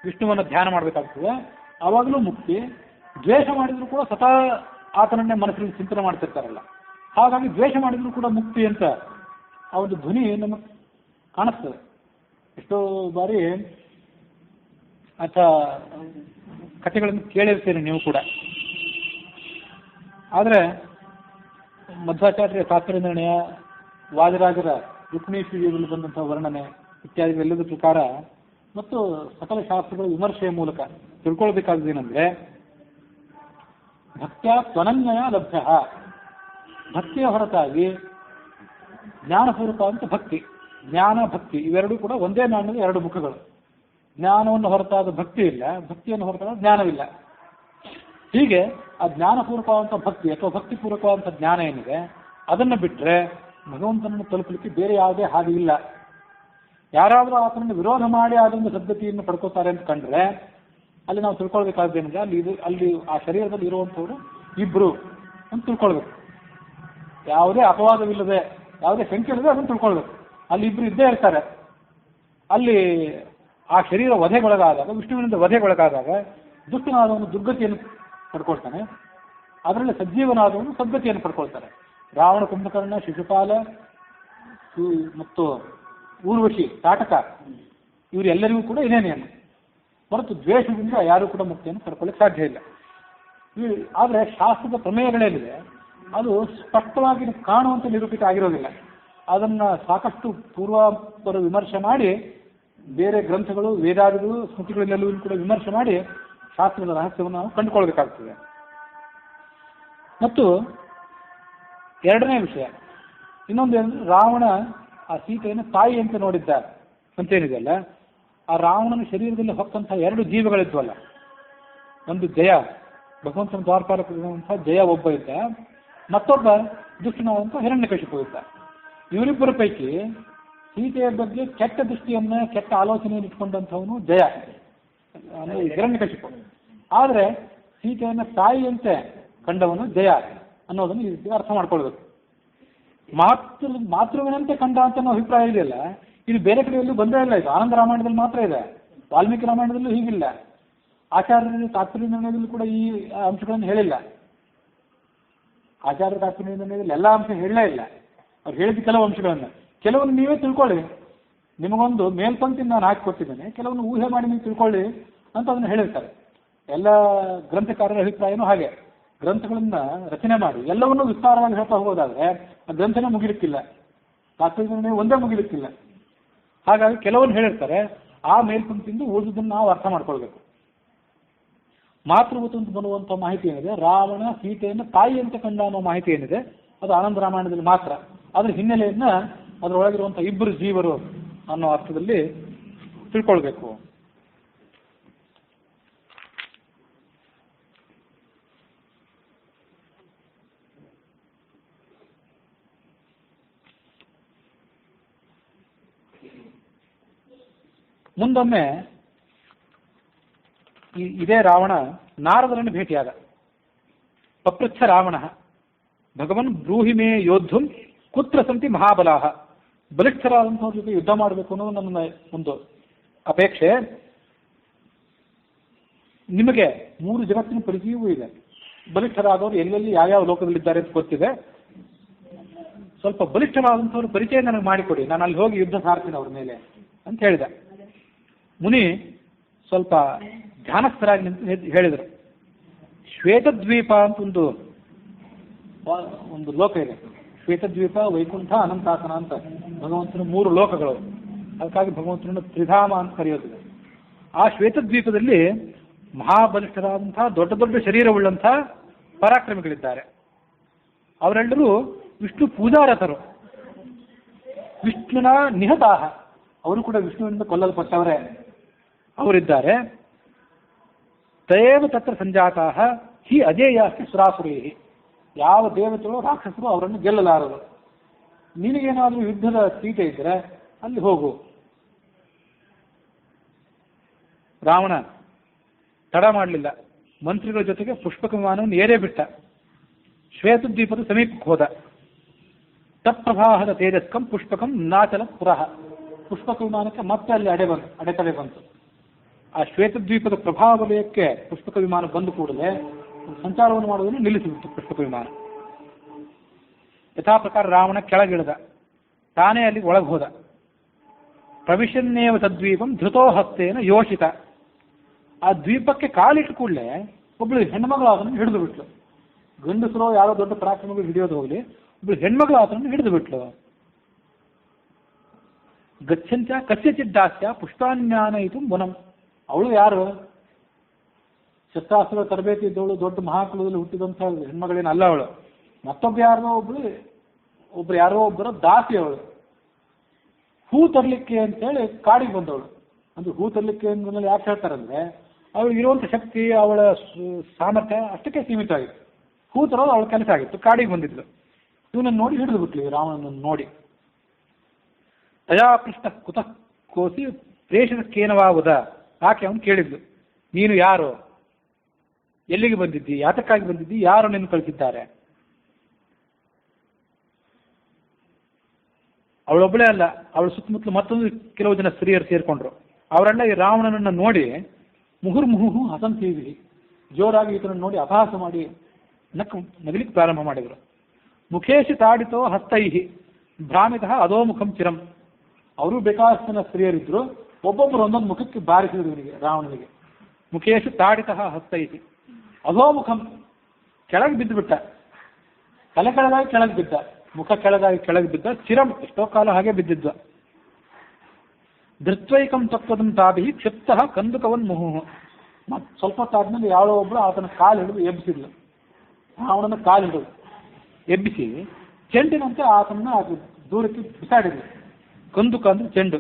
ವಿಷ್ಣುವನ್ನು ಧ್ಯಾನ ಮಾಡಬೇಕಾಗ್ತದೆ, ಆವಾಗಲೂ ಮುಕ್ತಿ. ದ್ವೇಷ ಮಾಡಿದರೂ ಕೂಡ ಸದಾ ಆತನನ್ನೇ ಮನಸ್ಸಲ್ಲಿ ಚಿಂತನೆ ಮಾಡ್ತಿರ್ತಾರಲ್ಲ, ಹಾಗಾಗಿ ದ್ವೇಷ ಮಾಡಿದರೂ ಕೂಡ ಮುಕ್ತಿ ಅಂತ ಆ ಒಂದು ಧ್ವನಿ ನಮಗೆ ಕಾಣಿಸ್ತದೆ. ಎಷ್ಟೋ ಬಾರಿ ಅಥವಾ ಕಥೆಗಳನ್ನು ಕೇಳಿರ್ತೀರಿ ನೀವು ಕೂಡ. ಆದರೆ ಮಧ್ವಾಚಾರ್ಯ ತಾತ್ಪರ್ಯ ನಿರ್ಣಯ, ವಾದಿರಾಜರ ರುಕ್ಮಿಣೀಶ್ವರಿಯಲ್ಲಿ ಬಂದಂತಹ ವರ್ಣನೆ ಇತ್ಯಾದಿಗಳೆಲ್ಲದ ಪ್ರಕಾರ ಮತ್ತು ಸಕಲ ಶಾಸ್ತ್ರಗಳ ವಿಮರ್ಶೆಯ ಮೂಲಕ ತಿಳ್ಕೊಳ್ಬೇಕಾದ್ದೇನೆಂದ್ರೆ, ಭಕ್ತ್ಯ ತ್ವನನ್ಯಯ ಲಭ್ಯ, ಭಕ್ತಿಯ ಹೊರತಾಗಿ ಜ್ಞಾನಪೂರ್ವಕ ಅಂತ ಭಕ್ತಿ, ಜ್ಞಾನ ಭಕ್ತಿ ಇವೆರಡೂ ಕೂಡ ಒಂದೇ ನಾಣ್ಯದ ಎರಡು ಮುಖಗಳು. ಜ್ಞಾನವನ್ನು ಹೊರತಾದ ಭಕ್ತಿ ಇಲ್ಲ, ಭಕ್ತಿಯನ್ನು ಹೊರತಾದ ಜ್ಞಾನವಿಲ್ಲ. ಹೀಗೆ ಆ ಜ್ಞಾನಪೂರ್ವಕವಾದಂಥ ಭಕ್ತಿ ಅಥವಾ ಭಕ್ತಿಪೂರ್ವಕವಾದಂಥ ಜ್ಞಾನ ಏನಿದೆ ಅದನ್ನು ಬಿಟ್ಟರೆ ಭಗವಂತನನ್ನು ತಲುಪಲಿಕ್ಕೆ ಬೇರೆ ಯಾವುದೇ ಹಾದಿ ಇಲ್ಲ. ಯಾರಾದರೂ ಆತನನ್ನು ವಿರೋಧ ಮಾಡಿ ಅದನ್ನು ಸದ್ಗತಿಯನ್ನು ಪಡ್ಕೋತಾರೆ ಅಂತ ಕಂಡ್ರೆ ಅಲ್ಲಿ ನಾವು ತಿಳ್ಕೊಳ್ಬೇಕಾದ್ದೇನಿದೆ, ಅಲ್ಲಿ ಆ ಶರೀರದಲ್ಲಿ ಇರುವಂಥವ್ರು ಇಬ್ರು ಅಂತ ತಿಳ್ಕೊಳ್ಬೇಕು. ಯಾವುದೇ ಅಪವಾದವಿಲ್ಲದೆ, ಯಾವುದೇ ಶಂಕೆ ಇಲ್ಲದೆ ಅದನ್ನು ತಿಳ್ಕೊಳ್ಬೇಕು. ಅಲ್ಲಿ ಇಬ್ರು ಇದ್ದೇ ಇರ್ತಾರೆ. ಅಲ್ಲಿ ಆ ಶರೀರ ವಧೆಗೊಳಗಾದಾಗ, ವಿಷ್ಣುವಿನಿಂದ ವಧೆಗೊಳಗಾದಾಗ ದುಷ್ಟನಾದವನು ದುರ್ಗತಿಯನ್ನು ಪಡ್ಕೊಳ್ತಾನೆ, ಅದರಲ್ಲಿ ಸಜ್ಜೀವನಾದವನು ಸದ್ಗತಿಯನ್ನು ಪಡ್ಕೊಳ್ತಾರೆ. ರಾವಣ, ಕುಂಭಕರ್ಣ, ಶಿಶುಪಾಲ ಮತ್ತು ಊರ್ವಶಿ, ತಾಟಕ ಇವರೆಲ್ಲರಿಗೂ ಕೂಡ ಇದೇ ನಿಯಮ. ಹೊರತು ದ್ವೇಷದಿಂದ ಯಾರೂ ಕೂಡ ಮುಕ್ತಿಯನ್ನು ಪಡ್ಕೊಳ್ಳಿಕ್ಕೆ ಸಾಧ್ಯ ಇಲ್ಲ. ಆದರೆ ಶಾಸ್ತ್ರದ ಪ್ರಮೇಯಗಳೇನಿದೆ ಅದು ಸ್ಪಷ್ಟವಾಗಿ ಕಾಣುವಂತೆ ನಿರೂಪಿತ ಆಗಿರೋದಿಲ್ಲ. ಅದನ್ನು ಸಾಕಷ್ಟು ಪೂರ್ವಾಪರ ವಿಮರ್ಶೆ ಮಾಡಿ, ಬೇರೆ ಗ್ರಂಥಗಳು, ವೇದಾದಿಗಳು, ಸ್ಮೃತಿಗಳನ್ನೆಲ್ಲವೂ ಕೂಡ ವಿಮರ್ಶೆ ಮಾಡಿ ಶಾಸ್ತ್ರದ ರಹಸ್ಯವನ್ನು ನಾವು ಕಂಡುಕೊಳ್ಬೇಕಾಗ್ತದೆ. ಮತ್ತು ಎರಡನೇ ವಿಷಯ ಇನ್ನೊಂದೇನು, ರಾವಣ ಆ ಸೀತೆಯನ್ನು ತಾಯಿ ಅಂತ ನೋಡಿದ್ದ ಅಂತೇನಿದೆಯಲ್ಲ, ಆ ರಾವಣನ ಶರೀರದಲ್ಲಿ ಹೊಕ್ಕಂಥ ಎರಡು ಜೀವಗಳಿದ್ವಲ್ಲ, ಒಂದು ಜಯ, ಭಗವಂತನ ದ್ವಾರಪಾಲಕರಂತಹ ಜಯ ಒಬ್ಬ ಇದ್ದ, ಮತ್ತೊಬ್ಬ ದುಷ್ಟನಾದಂಥ ಹಿರಣ್ಯಕಶಿಪು ಇದ್ದ. ಇವರಿಬ್ಬರ ಪೈಕಿ ಸೀತೆಯ ಬಗ್ಗೆ ಕೆಟ್ಟ ದೃಷ್ಟಿಯನ್ನು, ಕೆಟ್ಟ ಆಲೋಚನೆಯನ್ನು ಇಟ್ಕೊಂಡಂಥವನು ಜಯ, ಅಂದರೆ ಹಿರಣ್ಯಕಶಿಪು. ಆದರೆ ಸೀತೆಯನ್ನು ತಾಯಿಯಂತೆ ಕಂಡವನು ಜಯ ಅನ್ನೋದನ್ನು ಈ ರೀತಿ ಅರ್ಥ ಮಾಡ್ಕೊಳ್ಬೇಕು. ಮಾತೃವಿನಂತೆ ಕಂಡ ಅಂತ ನಾವು ಅಭಿಪ್ರಾಯ ಇದೆಯಲ್ಲ, ಇದು ಬೇರೆ ಕಡೆಯಲ್ಲೂ ಬಂದೇ ಇಲ್ಲ. ಇದು ಆನಂದ ರಾಮಾಯಣದಲ್ಲಿ ಮಾತ್ರ ಇದೆ, ವಾಲ್ಮೀಕಿ ರಾಮಾಯಣದಲ್ಲೂ ಹೀಗಿಲ್ಲ. ಆಚಾರ್ಯರ ತಾತ್ಪರ್ಯ ನಿರ್ಣಯದಲ್ಲೂ ಕೂಡ ಈ ಅಂಶಗಳನ್ನು ಹೇಳಿಲ್ಲ. ಆಚಾರ್ಯ ತಾತ್ಪರ್ಯ ನಿರ್ಣಯದಲ್ಲಿ ಎಲ್ಲ ಅಂಶ ಹೇಳಲೇ ಇಲ್ಲ. ಅವ್ರು ಹೇಳಿದ ಕೆಲವು ಅಂಶಗಳನ್ನು, ಕೆಲವನ್ನು ನೀವೇ ತಿಳ್ಕೊಳ್ಳಿ, ನಿಮಗೊಂದು ಮೇಲ್ಪಂಕ್ತಿ ನಾನು ಹಾಕಿಕೊಟ್ಟಿದ್ದೇನೆ, ಕೆಲವನ್ನು ಊಹೆ ಮಾಡಿ ನೀವು ತಿಳ್ಕೊಳ್ಳಿ ಅಂತ ಅದನ್ನು ಹೇಳಿರ್ತಾರೆ. ಎಲ್ಲ ಗ್ರಂಥಕಾರರ ಅಭಿಪ್ರಾಯನೂ ಹಾಗೆ. ಗ್ರಂಥಗಳನ್ನ ರಚನೆ ಮಾಡಿ ಎಲ್ಲವನ್ನೂ ವಿಸ್ತಾರವಾಗಿ ಹೇಳ್ತಾ ಹೋಗೋದಾದ್ರೆ ಆ ಗ್ರಂಥನೇ ಮುಗಿಲಿಕ್ಕಿಲ್ಲ, ತಾತ್ಪರ್ಯ ನಿರ್ಣಯ ಒಂದೇ ಮುಗಿಲಿಕ್ಕಿಲ್ಲ. ಹಾಗಾಗಿ ಕೆಲವನ್ನು ಹೇಳಿರ್ತಾರೆ, ಆ ಮೇಲ್ಪಂಕ್ತಿಯಿಂದ ಉಳಿದುದನ್ನು ನಾವು ಅರ್ಥ ಮಾಡ್ಕೊಳ್ಬೇಕು. ಮಾತೃಭೂತ ಅಂತ ಬರುವಂಥ ಮಾಹಿತಿ ಏನಿದೆ, ರಾವಣ ಸೀತೆಯನ್ನು ತಾಯಿ ಅಂತ ಕಂಡ ಅನ್ನೋ ಮಾಹಿತಿ ಏನಿದೆ, ಅದು ಆನಂದ ರಾಮಾಯಣದಲ್ಲಿ ಮಾತ್ರ. ಅದ್ರ ಹಿನ್ನೆಲೆಯನ್ನ ಅದರೊಳಗಿರುವಂಥ ಇಬ್ಬರು ಜೀವರು ಅನ್ನೋ ಅರ್ಥದಲ್ಲಿ ತಿಳ್ಕೊಳ್ಬೇಕು. ಮುಂದೊಮ್ಮೆ ಇದೇ ರಾವಣ ನಾರದರನ್ನು ಭೇಟಿಯಾದ. ಪಪೃಚ್ಛ ರಾವಣ ಭಗವನ್ ಬ್ರೂಹಿ ಮೇ ಯೋದ್ಧುಂ ಕುತ್ರ ಸಂತಿ ಮಹಾಬಲಾಹ. ಬಲಿಷ್ಠರಾದಂಥವ್ರ ಜೊತೆ ಯುದ್ಧ ಮಾಡಬೇಕು ಅನ್ನೋದು ನನ್ನ ಒಂದು ಅಪೇಕ್ಷೆ. ನಿಮಗೆ 3 ಜಗತ್ತಿನ ಪರಿಚಯವೂ ಇದೆ. ಬಲಿಷ್ಠರಾದವರು ಎಲ್ಲೆಲ್ಲಿ ಯಾವ್ಯಾವ ಲೋಕದಲ್ಲಿದ್ದಾರೆ ಅಂತ ಗೊತ್ತಿದೆ. ಸ್ವಲ್ಪ ಬಲಿಷ್ಠವಾದಂಥವ್ರ ಪರಿಚಯ ನನಗೆ ಮಾಡಿಕೊಡಿ, ನಾನು ಅಲ್ಲಿ ಹೋಗಿ ಯುದ್ಧ ಸಾರ್ತೀನಿ ಅವ್ರ ಮೇಲೆ ಅಂತ ಹೇಳಿದ. ಮುನಿ ಸ್ವಲ್ಪ ಧ್ಯಾನಸ್ಥರಾಗಿ ನಿಂತು ಹೇಳಿದರು, ಶ್ವೇತದ್ವೀಪ ಅಂತ ಒಂದು ಲೋಕ ಇದೆ. ಶ್ವೇತದ್ವೀಪ, ವೈಕುಂಠ, ಅನಂತಾಸನ ಅಂತ ಭಗವಂತನ 3 ಲೋಕಗಳು. ಅದಕ್ಕಾಗಿ ಭಗವಂತನನ್ನು ತ್ರಿಧಾಮ ಅಂತ ಕರೆಯೋದಿದೆ. ಆ ಶ್ವೇತದ್ವೀಪದಲ್ಲಿ ಮಹಾಬಲಿಷ್ಠರಾದಂಥ ದೊಡ್ಡ ದೊಡ್ಡ ಶರೀರವುಳ್ಳಂಥ ಪರಾಕ್ರಮಿಗಳಿದ್ದಾರೆ. ಅವರೆಲ್ಲರೂ ವಿಷ್ಣು ಪೂಜಾರಥರು, ವಿಷ್ಣುನ ನಿಹತಾಹ, ಅವರು ಕೂಡ ವಿಷ್ಣುವಿನಿಂದ ಕೊಲ್ಲಲ್ಪಟ್ಟವರೇ ಅವರಿದ್ದಾರೆ. ತಯೇವ ತತ್ರ ಸಂಜಾತಾಹ ಹಿ ಅಜೇಯಾಸ್ತಿ ಸುರಾಸುರೈ, ಯಾವ ದೇವತೆಗಳು ರಾಕ್ಷಸರು ಅವರನ್ನು ಗೆಲ್ಲಲಾರರು. ನಿನಗೇನಾದರೂ ಯುದ್ಧದ ತೀಟೆ ಇದ್ದರೆ ಅಲ್ಲಿ ಹೋಗು. ರಾವಣ ತಡ ಮಾಡಲಿಲ್ಲ, ಮಂತ್ರಿಗಳ ಜೊತೆಗೆ ಪುಷ್ಪಕ ವಿಮಾನವನ್ನು ಏರೇ ಬಿಟ್ಟ. ಶ್ವೇತದ್ವೀಪದ ಸಮೀಪಕ್ಕೆ ಹೋದ. ತತ್ಪ್ರಭಾಹದ ತೇಜಸ್ಕಂ ಪುಷ್ಪಕಂ ನಾಚಲ ಪುರಃ, ಪುಷ್ಪಕ ವಿಮಾನಕ್ಕೆ ಮತ್ತೆ ಅಲ್ಲಿ ಅಡೆತಡೆ ಬಂತು. ಆ ಶ್ವೇತದ್ವೀಪದ ಪ್ರಭಾವ ವಲಯಕ್ಕೆ ಪುಷ್ಪಕ ವಿಮಾನ ಬಂದು ಕೂಡಲೇ ಸಂಚಾರವನ್ನು ಮಾಡುವುದನ್ನು ನಿಲ್ಲಿಸಿಬಿಟ್ಟು ಪುಷ್ಪಕ ವಿಮಾನ. ಯಥಾ ಪ್ರಕಾರ ರಾವಣ ಕೆಳಗಿಳಿದ, ತಾನೇ ಅಲ್ಲಿ ಒಳಗೆ ಹೋದ. ಪ್ರವಿಶನ್ನೇವ ತದ್ವೀಪಂ ಧೃತೋ ಹಸ್ತೇನ ಯೋಷಿತ, ಆ ದ್ವೀಪಕ್ಕೆ ಕಾಲಿಟ್ಟು ಕೂಡಲೇ ಒಬ್ಬಳು ಹೆಣ್ಮಗಳು ಅದನ್ನು ಹಿಡಿದು ಬಿಟ್ಲು. ಗಂಡಸರು ಯಾರೋ ದೊಡ್ಡ ಪರಾಕ್ರಮಗಳು ಹಿಡಿಯೋದು ಹೋಗಲಿ, ಒಬ್ಬಳು ಹೆಣ್ಮಗಳು ಅದನ್ನು ಹಿಡಿದು ಬಿಟ್ಲು. ಗಚ್ಚಂಚ ಕಸ್ಯಚಿದ್ದಾಸ್ಯ ಪುಷ್ಪಾನ್ಯಾನ ಇದು ಮುನಂ, ಅವಳು ಯಾರು? ಶಸ್ತ್ರಾಸ್ತ್ರ ತರಬೇತಿ ಇದ್ದವಳು, ದೊಡ್ಡ ಮಹಾಕುಲದಲ್ಲಿ ಹುಟ್ಟಿದಂಥ ಹೆಣ್ಮಗಳೇನು ಅಲ್ಲ ಅವಳು. ಮತ್ತೊಬ್ಬ ಯಾರೋ ಒಬ್ಬರ ದಾಸಿ ಅವಳು. ಹೂ ತರಲಿಕ್ಕೆ ಅಂತೇಳಿ ಕಾಡಿಗೆ ಬಂದವಳು. ಅಂದ್ರೆ ಹೂ ತರಲಿಕ್ಕೆ ಅಂದ್ಮೇಲೆ ಯಾಕೆ ಹೇಳ್ತಾರಂದ್ರೆ, ಅವಳಿಗೆ ಇರುವಂಥ ಶಕ್ತಿ, ಅವಳ ಸಾಮರ್ಥ್ಯ ಅಷ್ಟಕ್ಕೆ ಸೀಮಿತ ಆಗಿತ್ತು. ಹೂ ತರೋದು ಅವಳ ಕೆಲಸ ಆಗಿತ್ತು. ಕಾಡಿಗೆ ಬಂದಿದ್ಲು. ಇವನನ್ನು ನೋಡಿ ಹಿಡಿದು ಬಿಟ್ಲಿ, ರಾವಣನನ್ನು ನೋಡಿ. ತಯಾ ಪೃಷ್ಠ ಕುತಃ ಕೋಸಿ ಪ್ರೇಷಕೇನವಾವುದ, ಆಕೆ ಅವನು ಕೇಳಿದ್ಲು, ನೀನು ಯಾರು, ಎಲ್ಲಿಗೆ ಬಂದಿದ್ದಿ, ಯಾತಕ್ಕಾಗಿ ಬಂದಿದ್ದಿ, ಯಾರು ನಿನ್ನ ಕಳಿಸಿದ್ದಾರೆ? ಅವಳೊಬ್ಬಳೇ ಅಲ್ಲ, ಅವಳ ಸುತ್ತಮುತ್ತಲು ಮತ್ತೊಂದು ಕೆಲವು ಜನ ಸ್ತ್ರೀಯರು ಸೇರಿಕೊಂಡ್ರು. ಅವರೆಲ್ಲ ಈ ರಾವಣನನ್ನು ನೋಡಿ ಮುಹುರ್ಮುಹು ಹಸಂತೀವಿ, ಜೋರಾಗಿ ಈತನನ್ನು ನೋಡಿ ಅಪಹಾಸ ಮಾಡಿ ನಗಲಿಕ್ಕೆ ಪ್ರಾರಂಭ ಮಾಡಿದರು. ಮುಖೇಶಿ ತಾಡಿತೋ ಹಸ್ತೈಹಿ ಭ್ರಾಮಿತಃ ಅಧೋಮುಖಂ ಚಿರಂ, ಅವರು ಬೇಕಾದಷ್ಟು ಜನ ಸ್ತ್ರೀಯರಿದ್ರು. ಒಬ್ಬೊಬ್ಬರು ಒಂದೊಂದು ಮುಖಕ್ಕೆ ಬಾರಿಸಿದ್ರು ಇವನಿಗೆ, ರಾವಣನಿಗೆ. ಮುಖೇಶು ತಾಡಿತಃ ಹಸ್ತೈಹಿ ಅಧೋಮುಖಂ, ಕೆಳಗೆ ಬಿದ್ದು ಬಿಟ್ಟ, ತಲೆ ಕೆಳಗಾಗಿ ಕೆಳಗೆ ಬಿದ್ದ, ಮುಖ ಕೆಳಗಾಗಿ ಕೆಳಗೆ ಬಿದ್ದ. ಚಿರಂ, ಎಷ್ಟೋ ಕಾಲ ಹಾಗೆ ಬಿದ್ದಿದ್ದ. ಧೃತ್ವೈಕಂ ತತ್ವದಂ ತಾಭಿ ಕ್ಷಿಪ್ತಃ ಕಂದುಕವನ್ ಮುಹು, ಮತ್ತು ಸ್ವಲ್ಪ ಹೊತ್ತಾದ್ಮೇಲೆ ಯಾರೋ ಒಬ್ಬಳು ಆತನ ಕಾಲು ಹಿಡಿದು ಎಬ್ಬಿಸಿದ್ಲು. ರಾವಣನ ಕಾಲು ಹಿಡಿದು ಎಬ್ಬಿಸಿ ಚೆಂಡಿನಂತೆ ಆತನ ದೂರಕ್ಕೆ ಬಿಸಾಡಿದ್ಲು. ಕಂದುಕ ಅಂದ್ರೆ ಚೆಂಡು.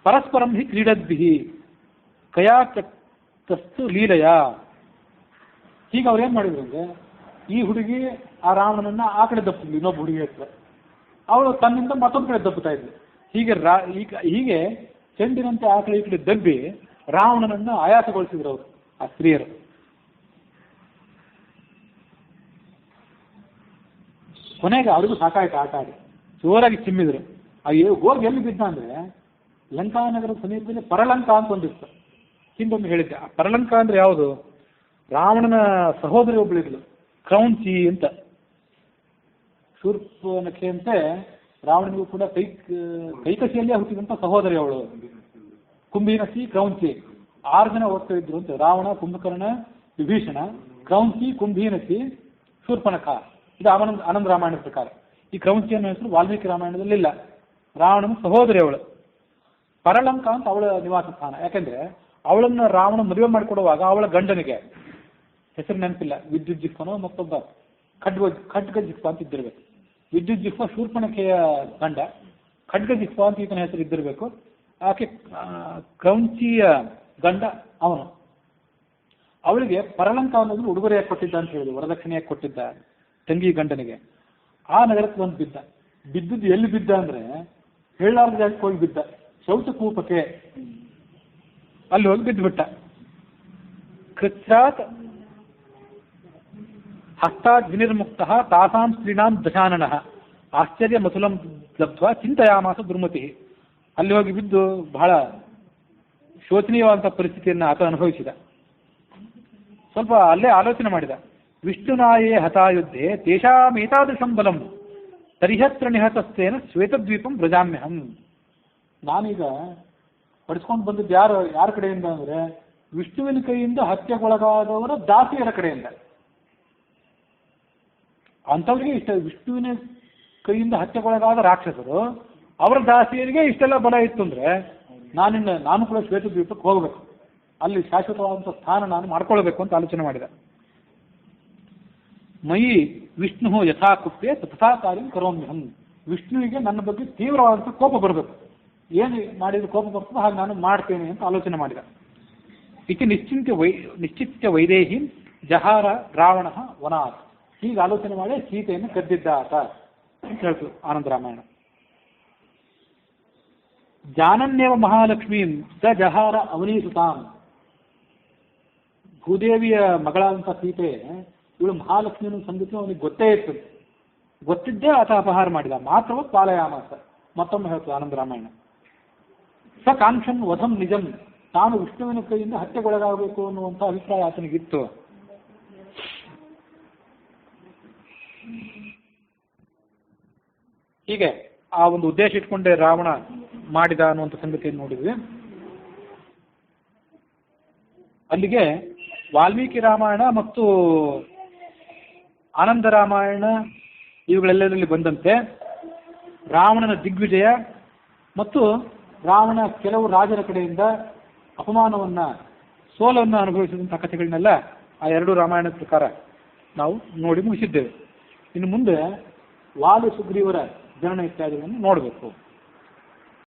ಪರಸ್ಪರಂ ಹಿ ಕ್ರೀಡದ್ಭಿ ಕಯಾಕಸ್ತು ಲೀಲಯ, ಹೀಗೆ ಅವ್ರು ಏನ್ ಮಾಡಿದ್ರು ಅಂದ್ರೆ, ಈ ಹುಡುಗಿ ಆ ರಾವಣನನ್ನ ಆ ಕಡೆ ದಪ್ಪಿದ್ಲು, ಇನ್ನೊಬ್ಬ ಹುಡುಗಿ ಹತ್ರ, ಅವಳು ತನ್ನಿಂದ ಮತ್ತೊಂದು ಕಡೆ ದಪ್ಪುತ್ತಾ ಇದ್ಲು. ಹೀಗೆ ಚೆಂಡಿನಂತೆ ಆ ಕಡೆ ಈ ಕಡೆ ದಬ್ಬಿ ರಾವಣನನ್ನ ಆಯಾಸಗೊಳಿಸಿದ್ರು ಅವರು, ಆ ಸ್ತ್ರೀಯರು. ಕೊನೆಗೆ ಅವ್ರಿಗೂ ಸಾಕಾಯ್ತು ಆಟ ಆಡಿ, ಜೋರಾಗಿ ಚಿಮ್ಮಿದ್ರು. ಹೋಗಿ ಎಲ್ಲಿ ಬಿದ್ದ ಅಂದ್ರೆ, ಲಂಕಾನಗರದ ಸಮೀಪದಲ್ಲಿ ಪರಲಂಕ ಅಂತ ಒಂದಿತ್ತು. ಹಿಂದೊಮ್ಮೆ ಹೇಳಿದ್ದೆ. ಆ ಪರಲಂಕ ಅಂದ್ರೆ ಯಾವುದು? ರಾವಣನ ಸಹೋದರಿ ಒಬ್ಬಳಿದ್ಲು, ಕ್ರೌಂಚಿ ಅಂತ. ಶೂರ್ಪನಖೆ ಅಂತೆ ರಾವಣನಿಗೂ ಕೂಡ ಕೈಕಸಿಯಲ್ಲೇ ಹುಟ್ಟಿದಂತ ಸಹೋದರಿ ಅವಳು. ಕುಂಭೀನಸಿ, ಕ್ರೌಂಚಿ, 6 ಜನ ಹೋಗ್ತಾ ಇದ್ರು ಅಂತ. ರಾವಣ, ಕುಂಭಕರ್ಣ, ವಿಭೀಷಣ, ಕ್ರೌಂಚಿ, ಕುಂಭೀನಸಿ, ಶೂರ್ಪನಖ. ಇದು ಆನಂದ ರಾಮಾಯಣದ ಪ್ರಕಾರ. ಈ ಕ್ರೌಂಚಿ ಅನ್ನೋ ಹೆಸರು ವಾಲ್ಮೀಕಿ ರಾಮಾಯಣದಲ್ಲಿ ಇಲ್ಲ. ರಾವಣನ ಸಹೋದರಿ ಅವಳು. ಪರಲಂಕ ಅಂತ ಅವಳ ನಿವಾಸ ಸ್ಥಾನ. ಯಾಕೆಂದ್ರೆ ಅವಳನ್ನ ರಾವಣ ಮದುವೆ ಮಾಡಿಕೊಡುವಾಗ ಅವಳ ಗಂಡನಿಗೆ ಹೆಸರು ನೆನಪಿಲ್ಲ, ವಿದ್ಯುತ್ ಜಿಹ್ವನೋ ಮತ್ತೊಬ್ಬ ಖಡ್ಗ ಜಿಹ್ವ ಅಂತ ಇದ್ದಿರ್ಬೇಕು. ವಿದ್ಯುತ್ ಜಿಹ್ವ ಶೂರ್ಪಣಖೆಯ ಗಂಡ, ಖಡ್ಗ ಜಿಹ್ವ ಅಂತ ಈತನ ಹೆಸರು ಇದ್ದಿರಬೇಕು. ಆಕೆ ಕ್ರೌಂಚಿಯ ಗಂಡ ಅವನು. ಅವಳಿಗೆ ಪರಲಂಕ ಅನ್ನೋದು ಉಡುಗೊರೆಯಾಗಿ ಕೊಟ್ಟಿದ್ದ ಅಂತ ಹೇಳಿದ್ರು, ವರದಕ್ಷಿಣೆಯಾಗಿ ಕೊಟ್ಟಿದ್ದ ತಂಗಿ ಗಂಡನಿಗೆ. ಆ ನಗರಕ್ಕೆ ಬಂದು ಬಿದ್ದ. ಬಿದ್ದದ್ದು ಎಲ್ಲಿ ಬಿದ್ದ ಅಂದ್ರೆ, ಹೇಳಾರ್ದ ಜಾಗಕ್ಕೆ ಹೋಗಿ ಬಿದ್ದ, ಶೌಚಕೂಪಕ್ಕೆ. ಅಲ್ಲಿ ಹೋಗಿ ಬಿದ್ದು ಬಿಟ್ಟ. ಕೃಚ್ಛಾತ್ ಹಸ್ತಾದ್ ವಿನಿರ್ಮುಕ್ತ ತಾಸಾಂ ಸ್ತ್ರೀಣಾಂ ದಶಾನನ ಆಶ್ಚರ್ಯ ಮಸುಲಂ ಲಬ್ಧ್ವಾ ಚಿಂತೆಯಾಮಾಸ ದುರ್ಮತಿ. ಅಲ್ಲಿ ಹೋಗಿ ಬಿದ್ದು ಬಹಳ ಶೋಚನೀಯವಾದಂತಹ ಪರಿಸ್ಥಿತಿಯನ್ನು ಆತ ಅನುಭವಿಸಿದ. ಸ್ವಲ್ಪ ಅಲ್ಲೇ ಆಲೋಚನೆ ಮಾಡಿದ. ವಿಷ್ಣುನಾಯೇ ಹತಾಯುದ್ಧೆ ತೇಷಾಂ ಏತಾದೃಶಂ ಬಲಂ, ತರಿಹತ್ರ ನಿಹತಸ್ಥೇನ ಶ್ವೇತದ್ವೀಪಂ ವ್ರಜಾಮ್ಯಹಂ. ನಾನೀಗ ಪಡಿಸ್ಕೊಂಡು ಬಂದದ್ದು ಯಾರ ಕಡೆಯಿಂದ ಅಂದರೆ ವಿಷ್ಣುವಿನ ಕೈಯಿಂದ ಹತ್ಯೆಗೊಳಗಾದವರ ದಾಸಿಯರ ಕಡೆಯಿಂದ. ಅಂಥವ್ರಿಗೆ ಇಷ್ಟ, ವಿಷ್ಣುವಿನ ಕೈಯಿಂದ ಹತ್ಯೆಗೊಳಗಾದ ರಾಕ್ಷಸರು ಅವರ ದಾಸಿಯರಿಗೆ ಇಷ್ಟೆಲ್ಲ ಬಲ ಇತ್ತು ಅಂದರೆ ನಾನು ಕೂಡ ಶ್ವೇತದ್ವೀಪಕ್ಕೆ ಹೋಗಬೇಕು, ಅಲ್ಲಿ ಶಾಶ್ವತವಾದಂಥ ಸ್ಥಾನ ನಾನು ಮಾಡ್ಕೊಳ್ಬೇಕು ಅಂತ ಆಲೋಚನೆ ಮಾಡಿದೆ. ಮಯಿ ವಿಷ್ಣು ಯಥಾ ಕುಪ್ಪೆ ತಥಾ ಕಾರ್ಯಂ ಕರೋಮ್ಯಹಂ. ವಿಷ್ಣುವಿಗೆ ನನ್ನ ಬಗ್ಗೆ ತೀವ್ರವಾದಂಥ ಕೋಪ ಬರಬೇಕು, ಏನು ಮಾಡಿದ ಕೋಪ ಬರ್ತದೆ ಹಾಗೆ ನಾನು ಮಾಡ್ತೇನೆ ಅಂತ ಆಲೋಚನೆ ಮಾಡಿದ. ಇತಿ ನಿಶ್ಚಿತ್ಯ ವೈದೇಹಿ ಜಹಾರ ರಾವಣ ವನಾತ್. ಹೀಗೆ ಆಲೋಚನೆ ಮಾಡಿ ಸೀತೆಯನ್ನು ಕದ್ದಿದ್ದ ಆತ ಅಂತ ಹೇಳ್ತು ಆನಂದ ರಾಮಾಯಣ. ಜಾನನ್ಯವ ಮಹಾಲಕ್ಷ್ಮೀಂ ಸ ಜಹಾರ ಅವನೀಸುತಾಂ. ಭೂದೇವಿಯ ಮಗಳಾದಂಥ ಸೀತೆ ಇವಳು ಮಹಾಲಕ್ಷ್ಮಿಯನ್ನು ಸಂಗತಿ ಅವನಿಗೆ ಗೊತ್ತೇ ಇರ್ತದೆ, ಗೊತ್ತಿದ್ದೇ ಆತ ಅಪಹಾರ ಮಾಡಿದ. ಮಾತ್ರವ ಪಾಲಯಾಮಾಸ. ಮತ್ತೊಮ್ಮೆ ಹೇಳ್ತು ಆನಂದ ರಾಮಾಯಣ. ಸ ಕಾಂಕ್ಷನ್ ವಧಂ ನಿಜಂ. ತಾನು ವಿಷ್ಣುವಿನ ಕೈಯಿಂದ ಹತ್ಯೆಗೊಳಗಾಗಬೇಕು ಅನ್ನುವಂಥ ಅಭಿಪ್ರಾಯ ಆತನಿಗಿತ್ತು. ಹೀಗೆ ಆ ಒಂದು ಉದ್ದೇಶ ಇಟ್ಕೊಂಡೇ ರಾವಣ ಮಾಡಿದ ಅನ್ನುವಂಥ ಸಂಗತಿಯನ್ನು ನೋಡಿದ್ವಿ. ಅಲ್ಲಿಗೆ ವಾಲ್ಮೀಕಿ ರಾಮಾಯಣ ಮತ್ತು ಆನಂದ ರಾಮಾಯಣ ಇವುಗಳೆಲ್ಲರಲ್ಲಿ ಬಂದಂತೆ ರಾವಣನ ದಿಗ್ವಿಜಯ ಮತ್ತು ರಾವಣ ಕೆಲವು ರಾಜರ ಕಡೆಯಿಂದ ಸೋಲವನ್ನು ಅನುಭವಿಸಿದಂಥ ಕಥೆಗಳನ್ನೆಲ್ಲ ಆ ಎರಡು ರಾಮಾಯಣದ ಪ್ರಕಾರ ನಾವು ನೋಡಿ ಮುಗಿಸಿದ್ದೇವೆ. ಇನ್ನು ಮುಂದೆ ವಾಲಿ ಸುಗ್ರೀವರ ಜನನ ಇತ್ಯಾದಿಗಳನ್ನು ನೋಡಬೇಕು.